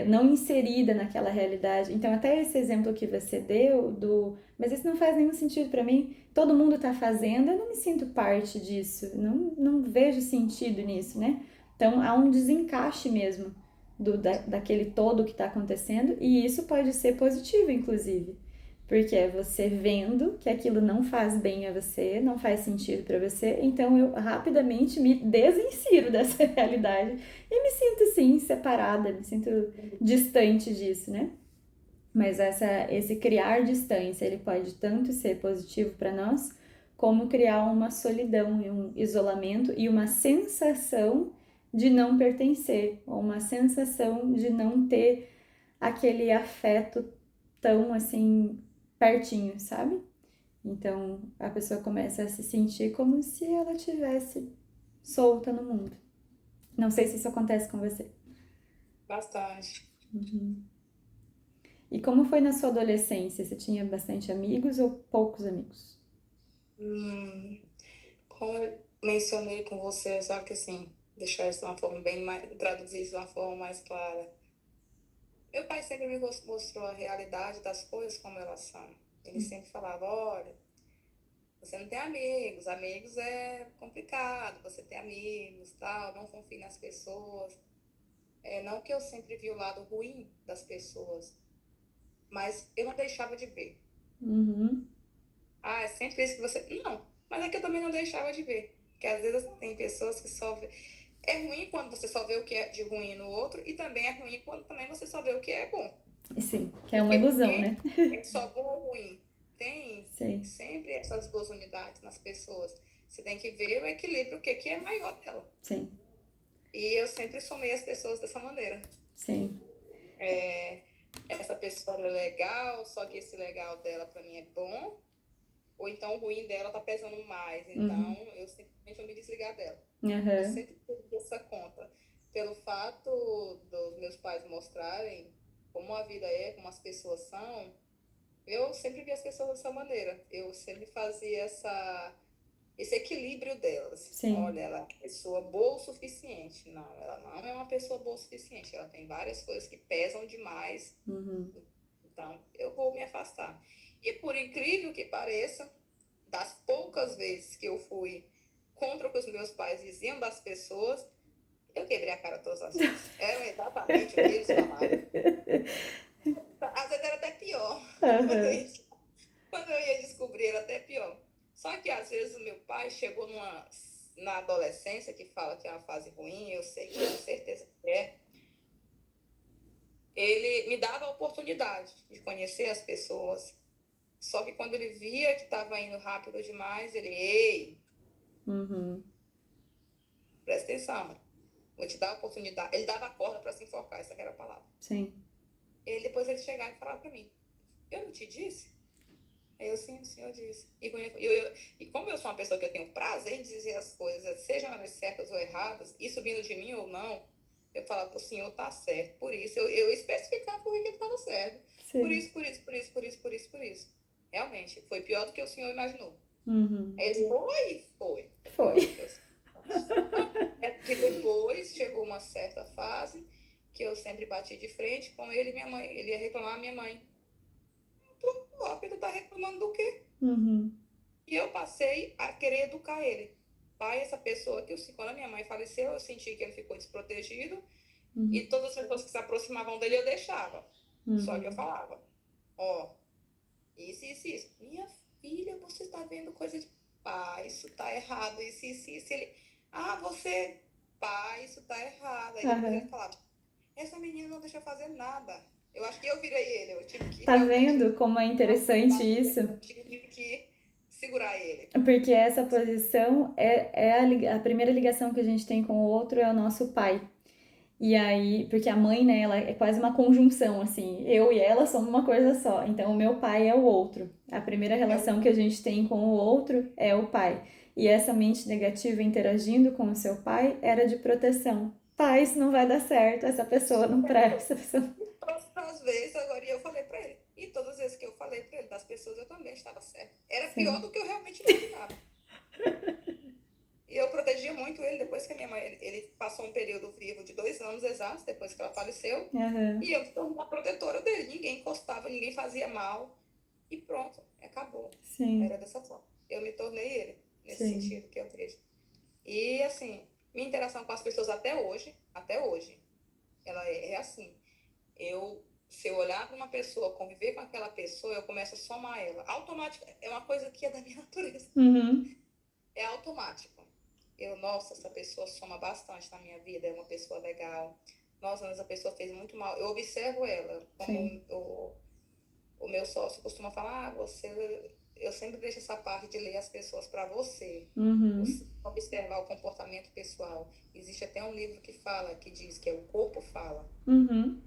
não inserida naquela realidade. Então, até esse exemplo que você deu do, mas isso não faz nenhum sentido para mim, todo mundo tá fazendo, eu não me sinto parte disso, não vejo sentido nisso, né? Então, há um desencaixe mesmo daquele todo que está acontecendo, e isso pode ser positivo, inclusive. Porque é você vendo que aquilo não faz bem a você, não faz sentido para você, então eu rapidamente me desinsiro dessa realidade e me sinto sim separada, me sinto distante disso, né? Mas esse criar distância, ele pode tanto ser positivo para nós, como criar uma solidão e um isolamento e uma sensação de não pertencer, ou uma sensação de não ter aquele afeto tão assim pertinho, sabe? Então a pessoa começa a se sentir como se ela tivesse solta no mundo. Não sei se isso acontece com você. Bastante. Uhum. E como foi na sua adolescência? Você tinha bastante amigos ou poucos amigos? Hum, como eu mencionei com você, só que assim, deixar isso de uma forma bem mais, traduzir isso de uma forma mais clara. Meu pai sempre me mostrou a realidade das coisas como elas são. Ele sempre falava, olha, você não tem amigos, amigos é complicado, você tem amigos, tal, não confie nas pessoas. Não que eu sempre vi o lado ruim das pessoas, mas eu não deixava de ver. Uhum. Ah, é sempre isso que você... Não, mas é que eu também não deixava de ver. Porque às vezes tem pessoas que só vê... É ruim quando você só vê o que é de ruim no outro, e também é ruim quando também você só vê o que é bom. Sim, que é uma Porque ilusão, ninguém né? é só bom ou ruim. Tem Sim, sempre essas duas unidades nas pessoas. Você tem que ver o equilíbrio, o que é maior dela. sim, E eu sempre somei as pessoas dessa maneira. sim. Essa pessoa é legal, só que esse legal dela para mim é bom, ou então o ruim dela tá pesando mais. Então Uhum. eu simplesmente vou me desligar dela. Eu Aham. sempre tive essa conta. Pelo fato dos meus pais mostrarem como a vida é, como as pessoas são, eu sempre vi as pessoas dessa maneira. Eu sempre fazia esse equilíbrio delas. Sim. Olha, ela é uma pessoa boa o suficiente. Não, ela não é uma pessoa boa o suficiente. Ela tem várias coisas que pesam demais. Uhum. Então, eu vou me afastar. E por incrível que pareça, das poucas vezes que eu fui contra o que os meus pais diziam das pessoas, eu quebrei a cara todas as vezes. Era exatamente o que eles falavam. Às vezes era até pior. Aham. Quando eu ia descobrir, era até pior. Só que às vezes o meu pai chegou na adolescência, que fala que é uma fase ruim, eu sei que com certeza que é. Ele me dava a oportunidade de conhecer as pessoas. Só que quando ele via que estava indo rápido demais, ele, ei, Uhum. presta atenção, vou te dar a oportunidade. Ele dava a corda para se enforcar, essa que era a palavra. Sim. Depois ele chegava e falava para mim, eu não te disse? Aí eu, sim, o senhor disse. E como eu sou uma pessoa que eu tenho prazer em dizer as coisas, sejam elas certas ou erradas, isso vindo de mim ou não, eu falava, o senhor tá certo. Por isso, eu especificava por que ele estava certo. Por Sim. isso, por isso, por isso, por isso, por isso, por isso. Realmente, foi pior do que o senhor imaginou. Uhum. Aí ele foi. Foi. Pior do que eu... Que depois chegou uma certa fase que eu sempre bati de frente com ele e minha mãe. Ele ia reclamar a minha mãe. Ó, tu tá reclamando do quê? Uhum. E eu passei a querer educar ele. Pai, essa pessoa que quando a minha mãe faleceu, eu senti que ele ficou desprotegido e Uhum. todas as pessoas que se aproximavam dele eu deixava. Só que eu Uhum. falava, ó, isso, isso, isso. Minha filha, você está vendo coisa de pai, isso tá errado, isso. Ele, você, pai, isso tá errado. Aí depois ele Aham. falava, essa menina não deixa fazer nada. Eu acho que eu virei ele, eu tive que Tá realmente vendo como é interessante isso? eu tive que segurar ele. Porque essa posição é a primeira ligação que a gente tem com o outro é o nosso pai. E aí, porque a mãe, né, ela é quase uma conjunção, assim, eu e ela somos uma coisa só. Então, o meu pai é o outro. A primeira É relação que a gente tem com o outro é o pai. E essa mente negativa interagindo com o seu pai era de proteção. Pai, isso não vai dar certo, essa pessoa não presta, essa pessoa... todas as vezes, agora eu falei pra ele. E todas as vezes que eu falei pra ele das pessoas, eu também estava certa. Era pior Sim. do que eu realmente imaginava. E eu protegia muito ele depois que a minha mãe, ele passou um período vivo de 2 anos exatos, depois que ela faleceu. Aham. E eu me tornei a protetora dele. Ninguém encostava, ninguém fazia mal. E pronto, acabou. Sim, Era dessa forma. Eu me tornei ele, nesse sim. sentido que eu vejo. E assim, minha interação com as pessoas até hoje, ela é assim. Se eu olhar para uma pessoa, conviver com aquela pessoa, eu começo a somar ela. Automático, é uma coisa que é da minha natureza. Uhum. É automático. Nossa, essa pessoa soma bastante na minha vida, é uma pessoa legal. Nossa, mas essa pessoa fez muito mal. Eu observo ela, Sim. como o meu sócio costuma falar, eu sempre deixo essa parte de ler as pessoas para você. Uhum. Você observar o comportamento pessoal. Existe até um livro que fala, que diz que é o corpo fala. Uhum.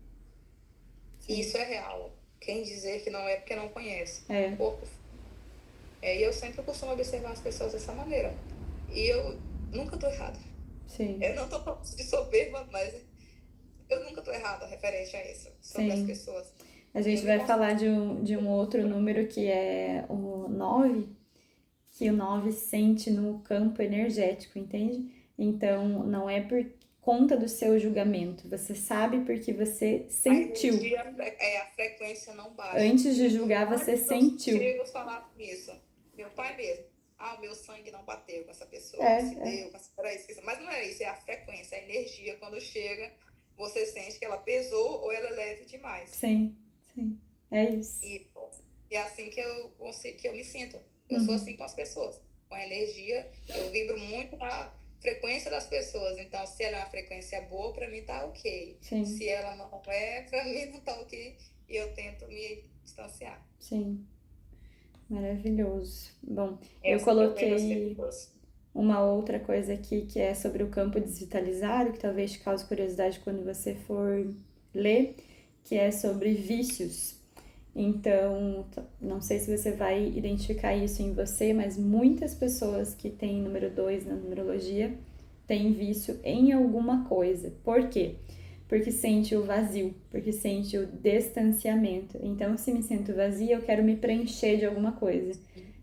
E Sim. isso é real. Quem dizer que não é porque não conhece. O É. corpo. E eu sempre costumo observar as pessoas dessa maneira. E eu nunca estou errada. Sim. Eu não estou falando de soberba, mas eu nunca estou errada referente a isso, sobre as Sim. pessoas. A Eu gente me vai falar considero. de um outro número que é o 9, que o 9 sente no campo energético, entende? Então, não é por conta do seu julgamento, você sabe porque você A sentiu. energia, a frequência não bate. Antes de E julgar, você vários meus sentiu. chegos falavam isso. Meu pai mesmo. O meu sangue não bateu com essa pessoa, É, não se é. deu, com essa... Era isso. Mas não é isso, é a frequência, a energia. Quando chega, você sente que ela pesou ou ela é leve demais. Sim, sim. É isso. E é assim que eu me sinto. Eu sou Uhum. assim com as pessoas. Com a energia, eu vibro muito na frequência das pessoas. Então, se ela é uma frequência boa, para mim tá ok. Sim, Se ela não é, para mim não tá ok. E eu tento me distanciar. sim. Maravilhoso. Bom, É eu assim que eu vejo as coloquei pessoas. uma outra coisa aqui que é sobre o campo desvitalizado, que talvez te cause curiosidade quando você for ler, que é sobre vícios. Então, não sei se você vai identificar isso em você, mas muitas pessoas que têm número 2 na numerologia têm vício em alguma coisa. Por quê? Porque sente o vazio, porque sente o distanciamento. Então, se me sinto vazia, eu quero me preencher de alguma coisa.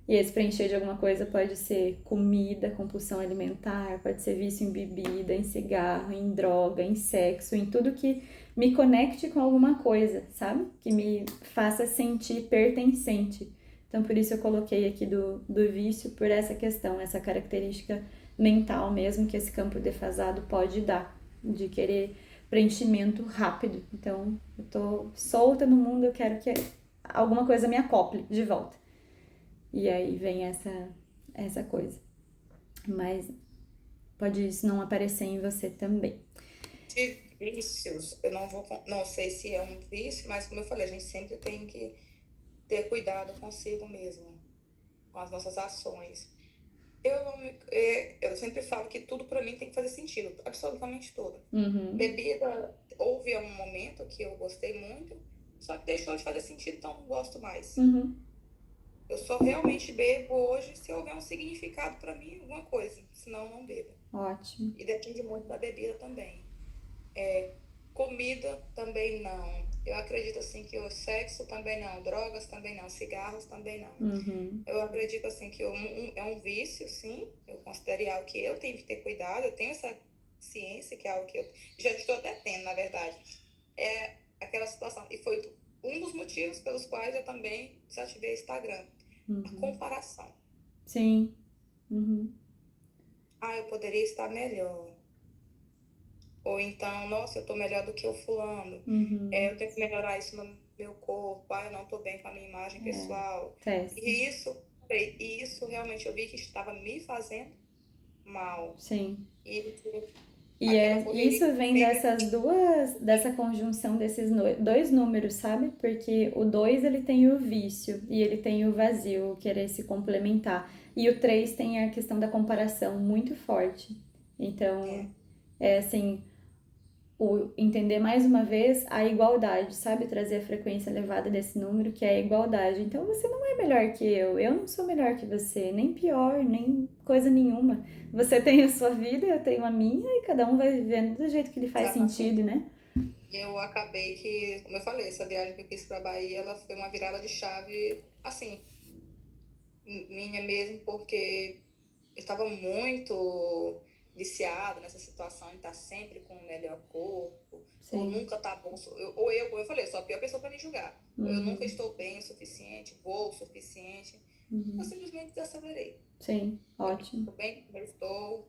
E esse preencher de alguma coisa pode ser comida, compulsão alimentar, pode ser vício em bebida, em cigarro, em droga, em sexo, em tudo que me conecte com alguma coisa, sabe? Que me faça sentir pertencente. Então, por isso eu coloquei aqui do vício, por essa questão, essa característica mental mesmo que esse campo defasado pode dar, de querer preenchimento rápido. Então, eu tô solta no mundo, eu quero que alguma coisa me acople de volta. E aí vem essa coisa. Mas pode isso não aparecer em você também. De vícios, eu não sei se é um vício, mas como eu falei, a gente sempre tem que ter cuidado consigo mesmo, com as nossas ações. Eu sempre falo que tudo para mim tem que fazer sentido, absolutamente tudo. Uhum, Bebida, houve um momento que eu gostei muito, só que deixou de fazer sentido, então não gosto mais. uhum, Eu só realmente bebo hoje se houver um significado para mim, alguma coisa, senão eu não bebo. ótimo. E depende muito da bebida também. Comida também não. Eu acredito assim que o sexo também não, drogas também não, cigarros também não. Uhum, Eu acredito assim que é um vício, sim. Eu considero algo que eu tenho que ter cuidado. Eu tenho essa ciência que é algo que eu já estou até tendo, na verdade. É aquela situação. E foi um dos motivos pelos quais eu também desativei o Instagram. A uhum. comparação. Sim. Uhum, Eu poderia estar melhor. Ou então, nossa, eu estou melhor do que o fulano. uhum. Eu tenho que melhorar isso no meu corpo. Eu não estou bem com a minha imagem É, pessoal. péssimo. E isso realmente eu vi que estava me fazendo mal. Sim. E E aquela isso correria vem sempre. dessa conjunção desses dois números, sabe? Porque o 2 ele tem o vício e ele tem o vazio, o querer se complementar. E o 3 tem a questão da comparação muito forte. Então, É, é assim, entender mais uma vez a igualdade, sabe? Trazer a frequência elevada desse número, que é a igualdade. Então você não é melhor que eu não sou melhor que você, nem pior, nem coisa nenhuma. Você tem a sua vida, eu tenho a minha, e cada um vai vivendo do jeito que lhe faz Exatamente. sentido, né? Eu acabei que, como eu falei, essa viagem que eu fiz para Bahia, ela foi uma virada de chave, assim, minha mesmo, porque eu estava muito viciada nessa situação de estar sempre com o melhor corpo, ou Sim. nunca tá bom, ou eu, como eu falei, sou a pior pessoa para me julgar. Ou eu nunca Uhum. estou bem o suficiente, vou o suficiente. Eu Uhum. simplesmente desacelerei. Sim, Eu ótimo. estou bem como eu estou,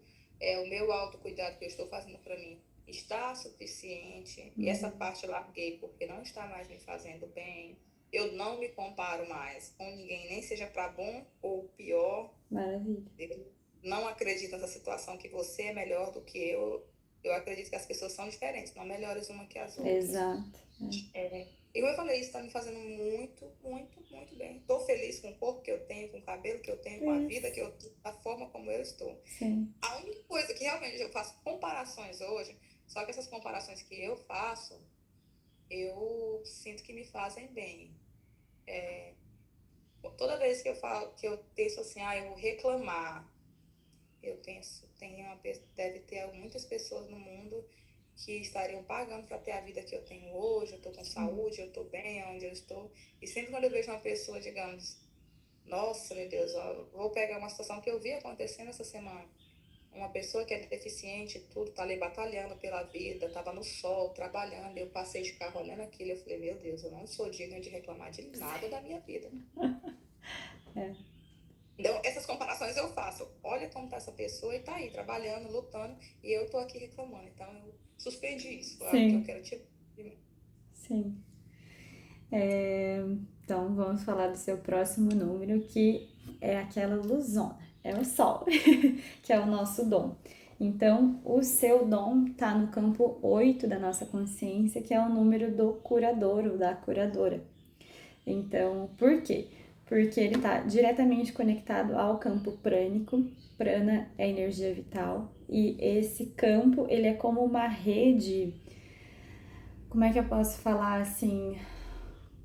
o meu autocuidado que eu estou fazendo para mim está suficiente, e essa Uhum. parte eu larguei porque não está mais me fazendo bem. Eu não me comparo mais com ninguém, nem seja para bom ou pior. Maravilha. Eu não acredito nessa situação que você é melhor do que eu. Eu acredito que as pessoas são diferentes, não melhores uma que as outras. Exato. E como eu falei, isso está me fazendo muito, muito, muito bem. Estou feliz com o corpo que eu tenho, com o cabelo que eu tenho, com a vida Isso. que eu tenho, da forma como eu estou. Sim. A única coisa que realmente eu faço comparações hoje, só que essas comparações que eu faço, eu sinto que me fazem bem. Toda vez que eu falo, que eu penso assim, eu vou reclamar, eu penso, deve ter muitas pessoas no mundo que estariam pagando para ter a vida que eu tenho hoje, eu estou com Sim. saúde, eu estou bem onde eu estou. E sempre quando eu vejo uma pessoa, digamos, nossa, meu Deus, ó, vou pegar uma situação que eu vi acontecendo essa semana. Uma pessoa que é deficiente, tudo, tá ali batalhando pela vida, tava no sol, trabalhando, eu passei de carro olhando aquilo, eu falei, meu Deus, eu não sou digna de reclamar de nada da minha vida. É. Então, essas comparações eu faço. Olha como tá essa pessoa e tá aí, trabalhando, lutando, e eu tô aqui reclamando. Então, eu suspendi isso, foi algo que eu Sim. quero tirar de mim. Sim. Então, vamos falar do seu próximo número, que é aquela luzona, é o Sol, que é o nosso dom. Então, o seu dom está no campo 8 da nossa consciência, que é o número do curador ou da curadora. Então, por quê? Porque ele está diretamente conectado ao campo prânico. Prana é energia vital. E esse campo, ele é como uma rede. Como é que eu posso falar assim?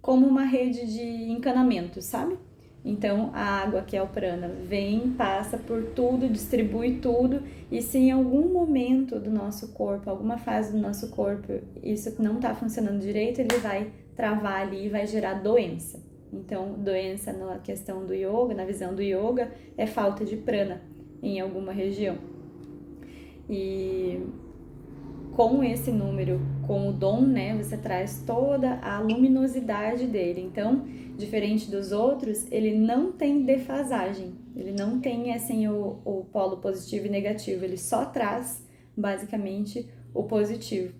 Como uma rede de encanamento, sabe? Então a água, que é o prana, vem, passa por tudo, distribui tudo, e se em algum momento do nosso corpo, alguma fase do nosso corpo, isso não está funcionando direito, ele vai travar ali e vai gerar doença. Então, doença na questão do yoga, na visão do yoga, é falta de prana em alguma região. E com esse número, com o dom, né, você traz toda a luminosidade dele. Então, diferente dos outros, ele não tem defasagem, ele não tem assim o polo positivo e negativo, ele só traz basicamente o positivo.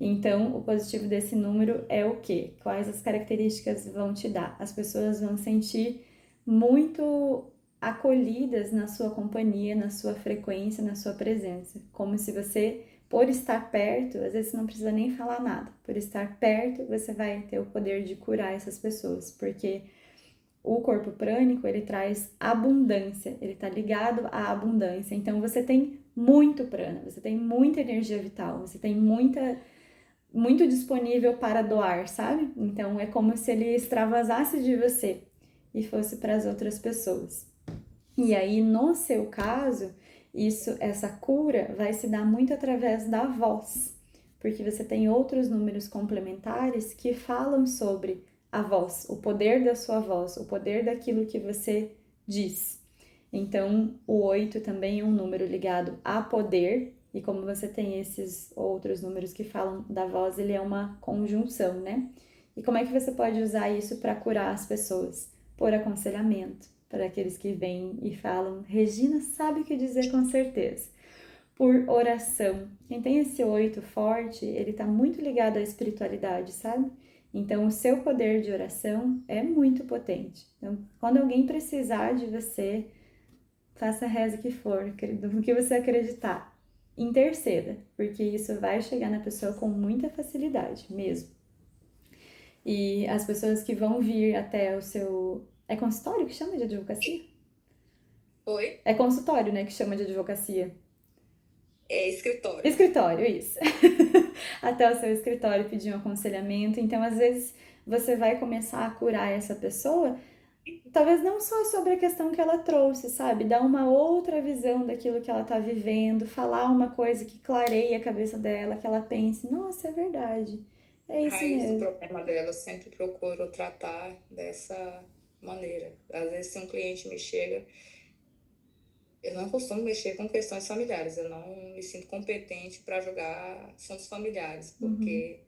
Então, o positivo desse número é o quê? Quais as características vão te dar? As pessoas vão sentir muito acolhidas na sua companhia, na sua frequência, na sua presença, como se você, por estar perto, às vezes você não precisa nem falar nada, por estar perto você vai ter o poder de curar essas pessoas, porque o corpo prânico, ele traz abundância, ele está ligado à abundância, então você tem muito prana, você tem muita energia vital, você tem muito disponível para doar, sabe? Então é como se ele extravasasse de você e fosse para as outras pessoas. E aí, no seu caso, essa cura vai se dar muito através da voz, porque você tem outros números complementares que falam sobre a voz, o poder da sua voz, o poder daquilo que você diz. Então, o 8 também é um número ligado a poder, e como você tem esses outros números que falam da voz, ele é uma conjunção, né? E como é que você pode usar isso para curar as pessoas? Por aconselhamento, para aqueles que vêm e falam, Regina sabe o que dizer com certeza. Por oração. Quem tem esse 8 forte, ele está muito ligado à espiritualidade, sabe? Então, o seu poder de oração é muito potente. Então, quando alguém precisar de você, faça a reza que for, do que você acreditar. Interceda, porque isso vai chegar na pessoa com muita facilidade mesmo. E as pessoas que vão vir até o seu. É consultório que chama de advocacia? Oi? É consultório, né, que chama de advocacia. É escritório. Escritório, isso. Até o seu escritório pedir um aconselhamento. Então, às vezes, você vai começar a curar essa pessoa, talvez não só sobre a questão que ela trouxe, sabe? Dar uma outra visão daquilo que ela tá vivendo, falar uma coisa que clareie a cabeça dela, que ela pense, nossa, é verdade. É A isso raiz do mesmo. problema dela eu sempre procuro tratar dessa maneira. Às vezes, se um cliente me chega, eu não costumo mexer com questões familiares, eu não me sinto competente para julgar assuntos familiares, Uhum, porque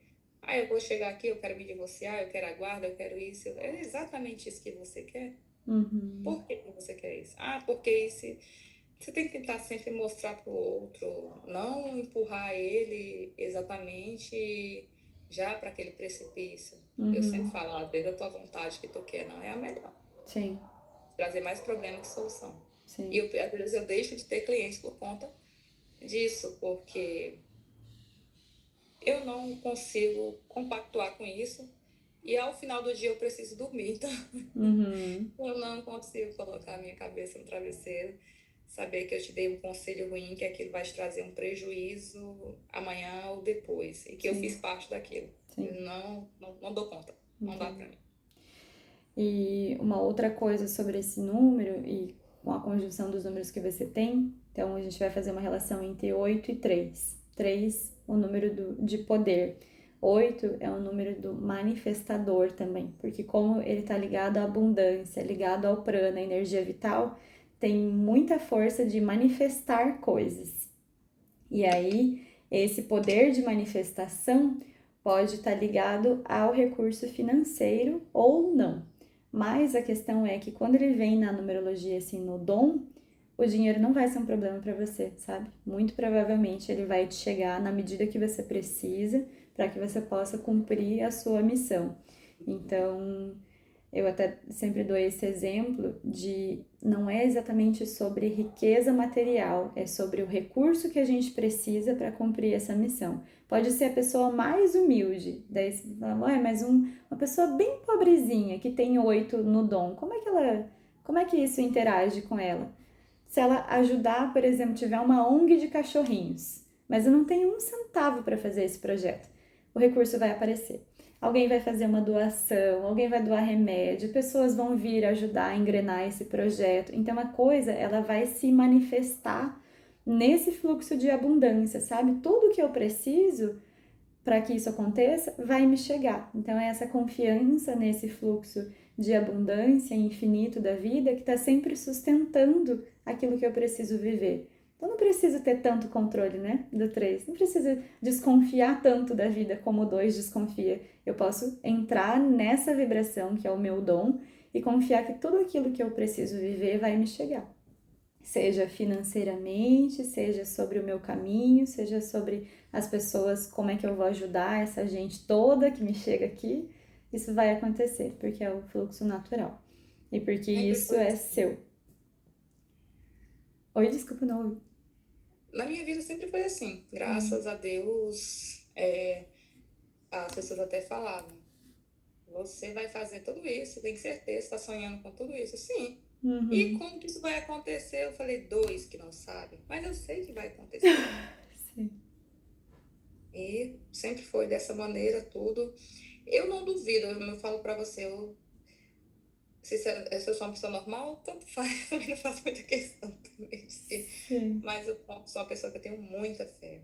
eu vou chegar aqui, eu quero me divorciar, eu quero a guarda, eu quero isso. É exatamente isso que você quer? uhum, Por que que você quer isso? Porque isso. Você tem que tentar sempre mostrar para o outro, não empurrar ele exatamente já para aquele precipício. Eu sempre uhum. falo, às vezes a tua vontade que tu quer não é a melhor. Sim, Trazer mais problema que solução. E sim. eu, às vezes eu deixo de ter clientes por conta disso, porque eu não consigo compactuar com isso. E ao final do dia eu preciso dormir. Então Uhum, eu não consigo colocar a minha cabeça no travesseiro, saber que eu te dei um conselho ruim, que aquilo vai te trazer um prejuízo amanhã ou depois, e que eu fiz sim, parte daquilo. sim. Eu não dou conta. Não dá pra Entendi. mim. E uma outra coisa sobre esse número e com a conjunção dos números que você tem, então a gente vai fazer uma relação entre 8 e 3. 3, o número de poder. 8 é o número do manifestador também, porque como ele está ligado à abundância, ligado ao prana, à energia vital, tem muita força de manifestar coisas. E aí, esse poder de manifestação pode estar ligado ao recurso financeiro ou não. Mas a questão é que quando ele vem na numerologia, assim, no dom, o dinheiro não vai ser um problema para você, sabe? Muito provavelmente ele vai te chegar na medida que você precisa para que você possa cumprir a sua missão. Então, eu até sempre dou esse exemplo de não é exatamente sobre riqueza material, é sobre o recurso que a gente precisa para cumprir essa missão. Pode ser a pessoa mais humilde, daí você fala, ué, mas uma pessoa bem pobrezinha que tem 8 no dom, como é que isso interage com ela? Se ela ajudar, por exemplo, tiver uma ONG de cachorrinhos, mas eu não tenho um centavo para fazer esse projeto, o recurso vai aparecer. Alguém vai fazer uma doação, alguém vai doar remédio, pessoas vão vir ajudar a engrenar esse projeto. Então a coisa, ela vai se manifestar nesse fluxo de abundância, sabe? Tudo que eu preciso para que isso aconteça vai me chegar. Então é essa confiança nesse fluxo de abundância infinito da vida que está sempre sustentando aquilo que eu preciso viver. Então não preciso ter tanto controle, né, do 3. Não preciso desconfiar tanto da vida como o 2 desconfia. Eu posso entrar nessa vibração que é o meu dom e confiar que tudo aquilo que eu preciso viver vai me chegar. Seja financeiramente, seja sobre o meu caminho, seja sobre as pessoas, como é que eu vou ajudar essa gente toda que me chega aqui. Isso vai acontecer, porque é o fluxo natural. E porque Sempre isso foi é assim. seu. Oi, desculpa, não ouvi. Na minha vida sempre foi assim. Hum. Graças a Deus, as pessoas até falavam, você vai fazer tudo isso, tem certeza, está sonhando com tudo isso? Sim. E Uhum. como que isso vai acontecer? Eu falei, dois que não sabem, mas eu sei que vai acontecer. Sim. E sempre foi dessa maneira, tudo. Eu não duvido, eu falo pra você, se eu sou uma pessoa normal, tanto faz, também não faço muita questão também de ser. Sim. Mas eu sou uma pessoa que eu tenho Uhum. muita fé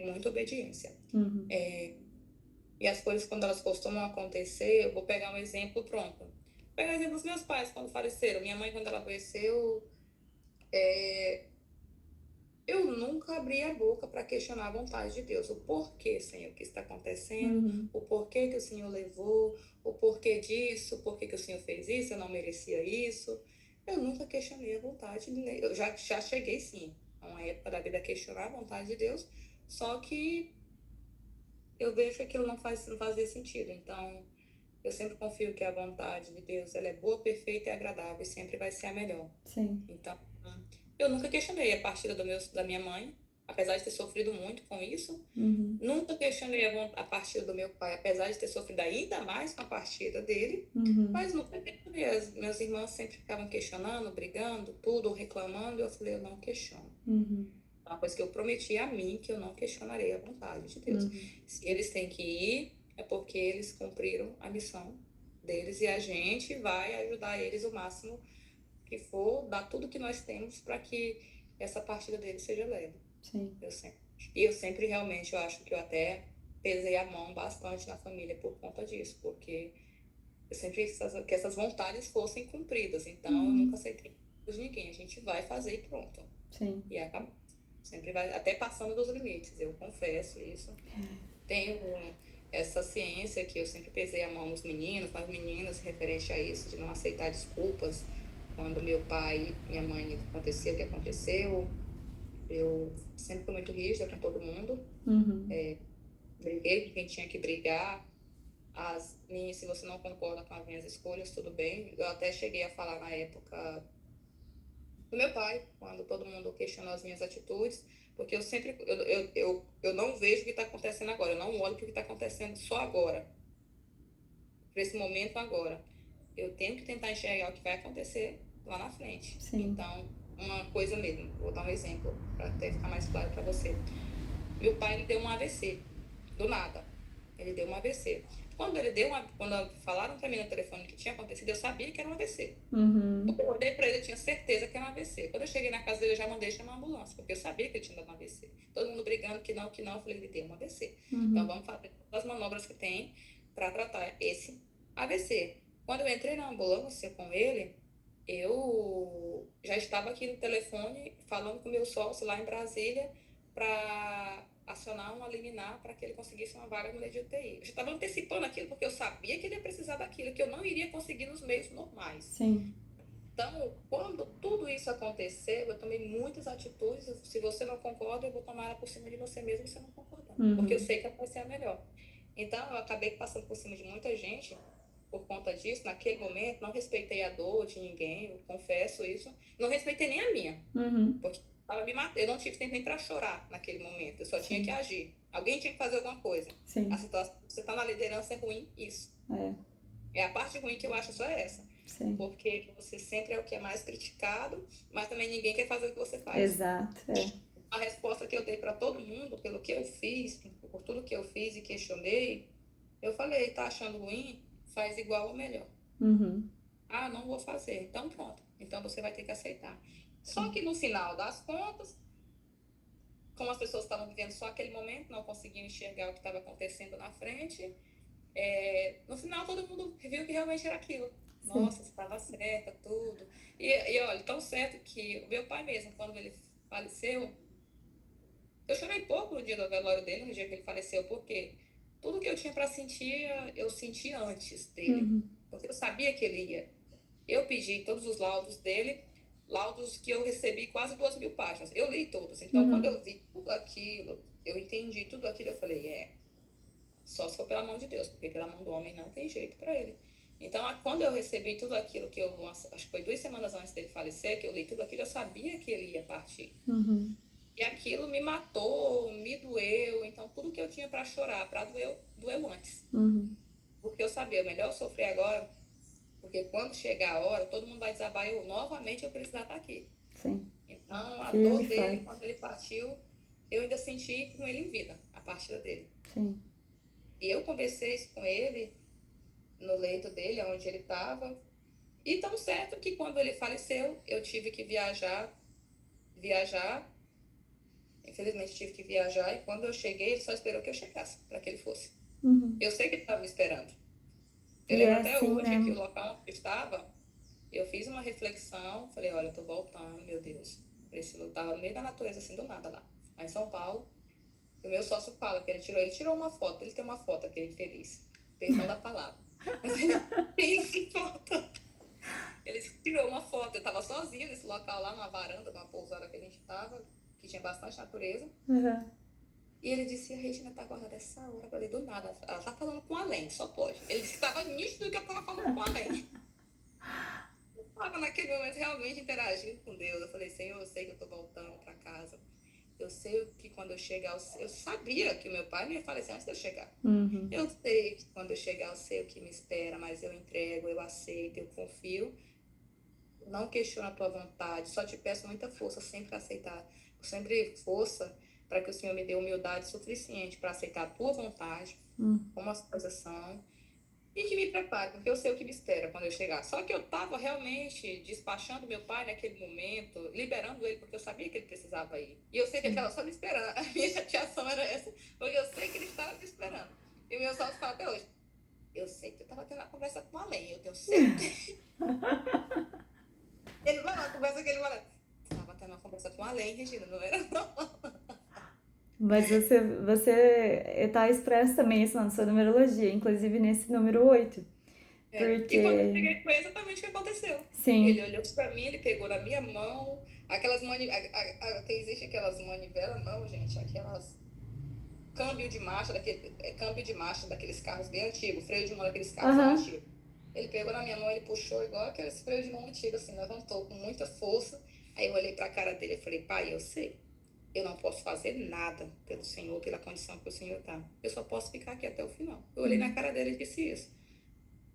e muita obediência. Uhum. E as coisas, quando elas costumam acontecer, eu vou pegar um exemplo pronto. Vou pegar o exemplo dos meus pais quando faleceram. Minha mãe, quando ela faleceu, eu nunca abri a boca para questionar a vontade de Deus. O porquê, Senhor, que está acontecendo, Uhum. o porquê que o Senhor levou, o porquê disso, o porquê que o Senhor fez isso, eu não merecia isso. Eu nunca questionei a vontade de Deus. Eu já cheguei, sim, a uma época da vida a questionar a vontade de Deus, só que eu vejo que aquilo não fazia sentido. Então, eu sempre confio que a vontade de Deus ela é boa, perfeita e agradável e sempre vai ser a melhor. Sim. Então, eu nunca questionei a partida da minha mãe, apesar de ter sofrido muito com isso. Uhum. Nunca questionei a partida do meu pai, apesar de ter sofrido ainda mais com a partida dele. Uhum. Mas nunca questionei. Meus irmãos sempre ficavam questionando, brigando, tudo, reclamando. E eu falei, eu não questiono. Uhum. É uma coisa que eu prometi a mim, que eu não questionarei a vontade de Deus. Uhum. Se eles têm que ir, é porque eles cumpriram a missão deles e a gente vai ajudar eles o máximo que for, dar tudo que nós temos para que essa partida deles seja leve. Sim. Eu sempre realmente, eu acho que eu até pesei a mão bastante na família por conta disso, porque eu sempre quis que essas vontades fossem cumpridas, então eu nunca aceitei de ninguém. A gente vai fazer e pronto. Sim. E acabou. Sempre vai, até passando dos limites, eu confesso isso. Tenho essa ciência que eu sempre pesei a mão nos meninos, nas meninas, referente a isso, de não aceitar desculpas. Quando meu pai e minha mãe aconteceu o que aconteceu, eu sempre fui muito rígida com todo mundo. Uhum. Briguei com quem tinha que brigar. Se você não concorda com as minhas escolhas, tudo bem. Eu até cheguei a falar na época do meu pai, quando todo mundo questionou as minhas atitudes, porque eu sempre, eu não vejo o que está acontecendo agora, eu não olho o que está acontecendo só agora, para esse momento agora. Eu tenho que tentar enxergar o que vai acontecer lá na frente. Sim. Então, uma coisa mesmo, vou dar um exemplo, para até ficar mais claro para você. Meu pai, ele deu um AVC, do nada. Ele deu um AVC. Quando falaram para mim no telefone que tinha acontecido, eu sabia que era um AVC. Uhum. Eu olhei para ele, eu tinha certeza que era um AVC. Quando eu cheguei na casa dele, eu já mandei chamar uma ambulância, porque eu sabia que ele tinha dado um AVC. Todo mundo brigando que não, que não. Eu falei, ele tem um AVC. Então vamos fazer todas as manobras que tem para tratar esse AVC. Quando eu entrei na ambulância com ele, eu já estava aqui no telefone falando com o meu sócio lá em Brasília para acionar uma liminar para que ele conseguisse uma vaga no leito de UTI. Eu já estava antecipando aquilo porque eu sabia que ele ia precisar daquilo, que eu não iria conseguir nos meios normais. Sim. Então, quando tudo isso aconteceu, eu tomei muitas atitudes. Se você não concorda, eu vou tomar ela por cima de você mesmo se você não concordar. Porque eu sei que vai ser a melhor. Então, eu acabei passando por cima de muita gente por conta disso. Naquele momento, não respeitei a dor de ninguém, eu confesso isso. Não respeitei nem a minha. Porque ela me matou. Eu não tive tempo nem para chorar naquele momento. Eu só tinha que agir. Alguém tinha que fazer alguma coisa. Sim. A situação, você está na liderança, é ruim isso. É a parte ruim que eu acho só essa. Sim. Porque você sempre é o que é mais criticado, mas também ninguém quer fazer o que você faz. Exato. A resposta que eu dei para todo mundo, pelo que eu fiz, por tudo que eu fiz e questionei, eu falei, tá achando ruim? Faz igual ou melhor. Ah, não vou fazer. Então pronto. Então você vai ter que aceitar. Só que no final das contas, como as pessoas estavam vivendo só aquele momento, não conseguiam enxergar o que estava acontecendo na frente, no final todo mundo viu que realmente era aquilo. Nossa, você estava certa, tudo. E olha, tão certo que o meu pai mesmo, quando ele faleceu, eu chorei pouco no dia do velório dele, no dia que ele faleceu, porque tudo que eu tinha para sentir, eu senti antes dele. Porque eu sabia que ele ia. Eu pedi todos os laudos dele, laudos que eu recebi quase 2.000 páginas. Eu li todos. Então, quando eu vi tudo aquilo, eu entendi tudo aquilo, eu falei, só se for pela mão de Deus, porque pela mão do homem não tem jeito para ele. Então, quando eu recebi tudo aquilo que acho que foi 2 semanas antes dele falecer, que eu li tudo aquilo, eu sabia que ele ia partir. E aquilo me matou, me doeu. Então, tudo que eu tinha para chorar, para doer, doeu antes. Porque eu sabia, melhor eu sofrer agora, porque quando chegar a hora, todo mundo vai desabar, novamente eu precisar estar aqui. Sim. Então, a dor dele, quando ele partiu, eu ainda senti com ele em vida, a partida dele. Sim. E eu conversei isso com ele, no leito dele, onde ele estava. E tão certo que quando ele faleceu, eu tive que viajar. Infelizmente tive que viajar, e quando eu cheguei, ele só esperou que eu chegasse, para que ele fosse. Eu sei que ele estava me esperando. Eu lembro até assim, hoje que o local onde eu estava, eu fiz uma reflexão, falei, olha, eu tô voltando, meu Deus. Eu estava no meio da natureza, assim, do nada lá em São Paulo. E o meu sócio fala que ele tirou uma foto, ele tem uma foto aquele feliz, perdão da palavra. Mas ele tem uma foto. Ele tirou uma foto, eu estava sozinha nesse local lá, numa varanda, numa pousada que a gente estava, que tinha bastante natureza. E ele disse, a Regina tá acordada essa hora. Eu falei, do nada, ela tá falando com além, só pode. Ele disse que estava nítido que eu estava falando com além. Eu estava naquele momento realmente interagindo com Deus. Eu falei, Senhor, eu sei que eu tô voltando para casa. Eu sei que quando eu chegar, eu sabia que o meu pai não ia falecer antes de eu chegar. Eu sei que quando eu chegar, eu sei o que me espera, mas eu entrego, eu aceito, eu confio. Não questiono a tua vontade, só te peço muita força sempre para aceitar sempre força para que o Senhor me dê humildade suficiente para aceitar a tua vontade, como as coisas são, e que me prepare, porque eu sei o que me espera quando eu chegar. Só que eu estava realmente despachando meu pai naquele momento, liberando ele, porque eu sabia que ele precisava ir. E eu sei que ele estava só me esperando. A minha chateação era essa, porque eu sei que ele estava me esperando. E meus olhos falam até hoje. Eu sei que tu estava tendo uma conversa com a Len, eu tenho certeza. Ele vai lá, conversa com ele, vai lá. Estava tendo uma conversa com a Len, Regina, não era não. Mas você está expresso também isso na sua numerologia, inclusive nesse número 8. E quando eu Porque, cheguei, foi exatamente o que aconteceu. Ele sim, olhou para mim, ele pegou na minha mão, aquelas existe aquelas manivelas, não, gente, aquelas câmbio de marcha daqueles carros bem antigos, freio de mão daqueles carros bem aham, antigos. Ele pegou na minha mão, ele puxou igual aqueles freios de mão antigos, assim, levantou com muita força. Aí eu olhei para a cara dele e falei, pai, eu sei, eu não posso fazer nada pelo Senhor, pela condição que o Senhor tá. Eu só posso ficar aqui até o final. Eu olhei na cara dele e disse isso.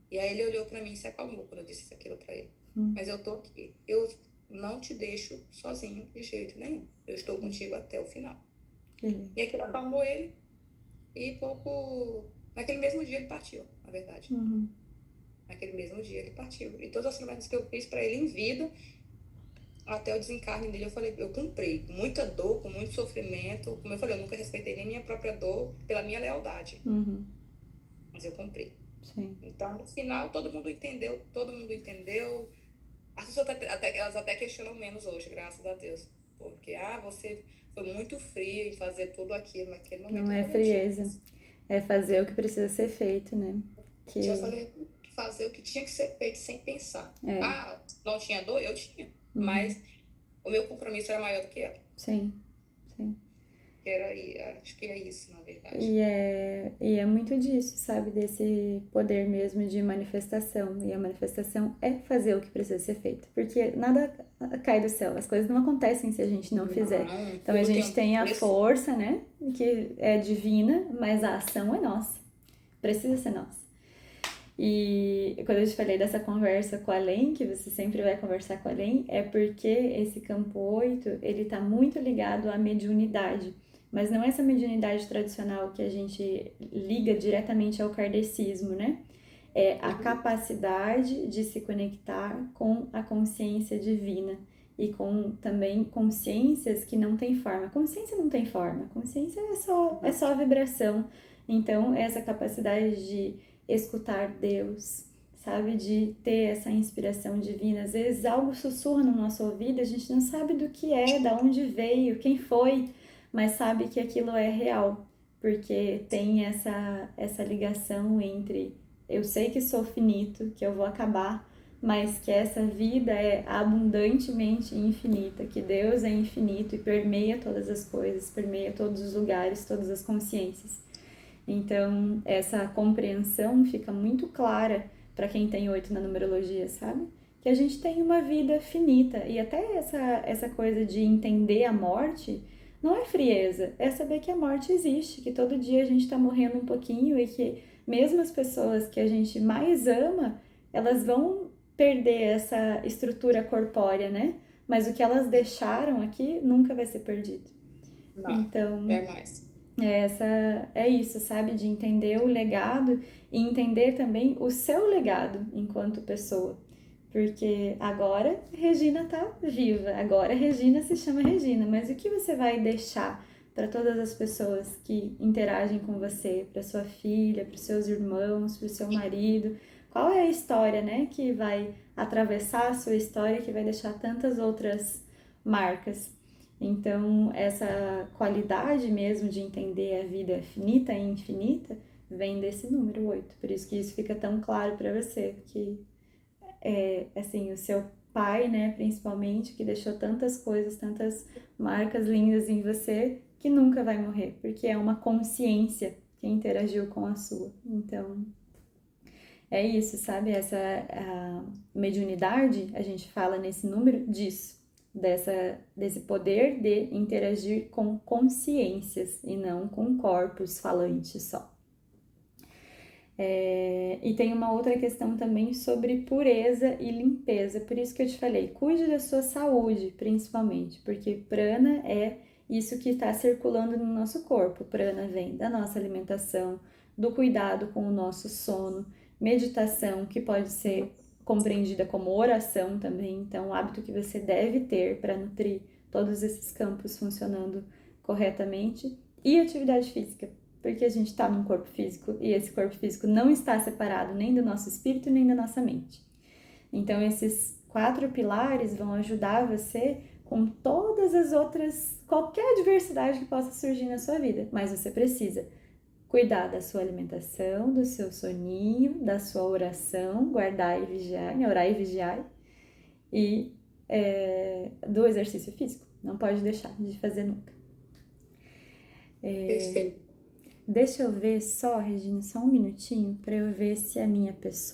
E aí ele olhou para mim e se acalmou quando eu disse aquilo para ele. Mas eu tô aqui. Eu não te deixo sozinho de jeito nenhum. Eu estou contigo até o final. ele. E aquilo acalmou ele. E pouco. Naquele mesmo dia ele partiu, na verdade. Uhum. Naquele mesmo dia ele partiu. E todas as promessas que eu fiz para ele em vida, até o desencarne dele, eu falei, eu cumpri. Com muita dor, com muito sofrimento. Como eu falei, eu nunca respeitei nem minha própria dor pela minha lealdade. Uhum. Mas eu cumpri. Sim. Então, no final, todo mundo entendeu. Todo mundo entendeu. As pessoas elas até questionam menos hoje, graças a Deus. Porque, você foi muito frio em fazer tudo aquilo. Naquele Não momento eu é falei, gente, frieza, é fazer o que precisa ser feito, né? já Que falei fazer o que tinha que ser feito sem pensar. é, Não tinha dor? Eu tinha. Mas o meu compromisso era maior do que ela. sim, sim. Acho que é isso, na verdade. E é muito disso, sabe? Desse poder mesmo de manifestação. E a manifestação é fazer o que precisa ser feito. Porque nada cai do céu, as coisas não acontecem se a gente não fizer. Não, Então a tudo tem gente um tem a preço. força, né? Que é divina, mas a ação é nossa. Precisa ser nossa. E quando eu te falei dessa conversa com a Len, que você sempre vai conversar com a Len, é porque esse campo 8, ele tá muito ligado à mediunidade. Mas não essa mediunidade tradicional que a gente liga diretamente ao kardecismo, né? É a capacidade de se conectar com a consciência divina e com também consciências que não têm forma. Consciência não tem forma, consciência é só vibração. Então, essa capacidade de escutar Deus, sabe? De ter essa inspiração divina. Às vezes algo sussurra no nosso ouvido, a gente não sabe do que é, da onde veio, quem foi, mas sabe que aquilo é real, porque tem essa ligação entre eu sei que sou finito, que eu vou acabar, mas que essa vida é abundantemente infinita, que Deus é infinito e permeia todas as coisas, permeia todos os lugares, todas as consciências. Então, essa compreensão fica muito clara para quem tem 8 na numerologia, sabe? Que a gente tem uma vida finita. E até essa coisa de entender a morte não é frieza, é saber que a morte existe, que todo dia a gente está morrendo um pouquinho e que mesmo as pessoas que a gente mais ama, elas vão perder essa estrutura corpórea, né? Mas o que elas deixaram aqui nunca vai ser perdido. Não, Então, é mais. é isso, sabe? De entender o legado e entender também o seu legado enquanto pessoa. Porque agora Regina tá viva, agora Regina se chama Regina, mas o que você vai deixar para todas as pessoas que interagem com você, para sua filha, para os seus irmãos, para o seu marido? Qual é a história, né, que vai atravessar a sua história, que vai deixar tantas outras marcas? Então, essa qualidade mesmo de entender a vida finita e infinita vem desse número 8. Por isso que isso fica tão claro para você, que assim, o seu pai, né, principalmente, que deixou tantas coisas, tantas marcas lindas em você, que nunca vai morrer, porque é uma consciência que interagiu com a sua. Então, é isso, sabe? Essa a mediunidade, a gente fala nesse número disso, desse poder de interagir com consciências e não com corpos falantes só. E tem uma outra questão também sobre pureza e limpeza. Por isso que eu te falei, cuide da sua saúde, principalmente, porque prana é isso que está circulando no nosso corpo. Prana vem da nossa alimentação, do cuidado com o nosso sono, meditação, que pode ser compreendida como oração também. Então, o hábito que você deve ter para nutrir todos esses campos funcionando corretamente, e atividade física, porque a gente está num corpo físico e esse corpo físico não está separado nem do nosso espírito nem da nossa mente. Então, esses 4 pilares vão ajudar você com todas as outras, qualquer adversidade que possa surgir na sua vida, mas você precisa cuidar da sua alimentação, do seu soninho, da sua oração, guardar e vigiar, orar e vigiar, e do exercício físico. Não pode deixar de fazer nunca. Perfeito. Deixa eu ver só, Regina, só um minutinho para eu ver se a minha pessoa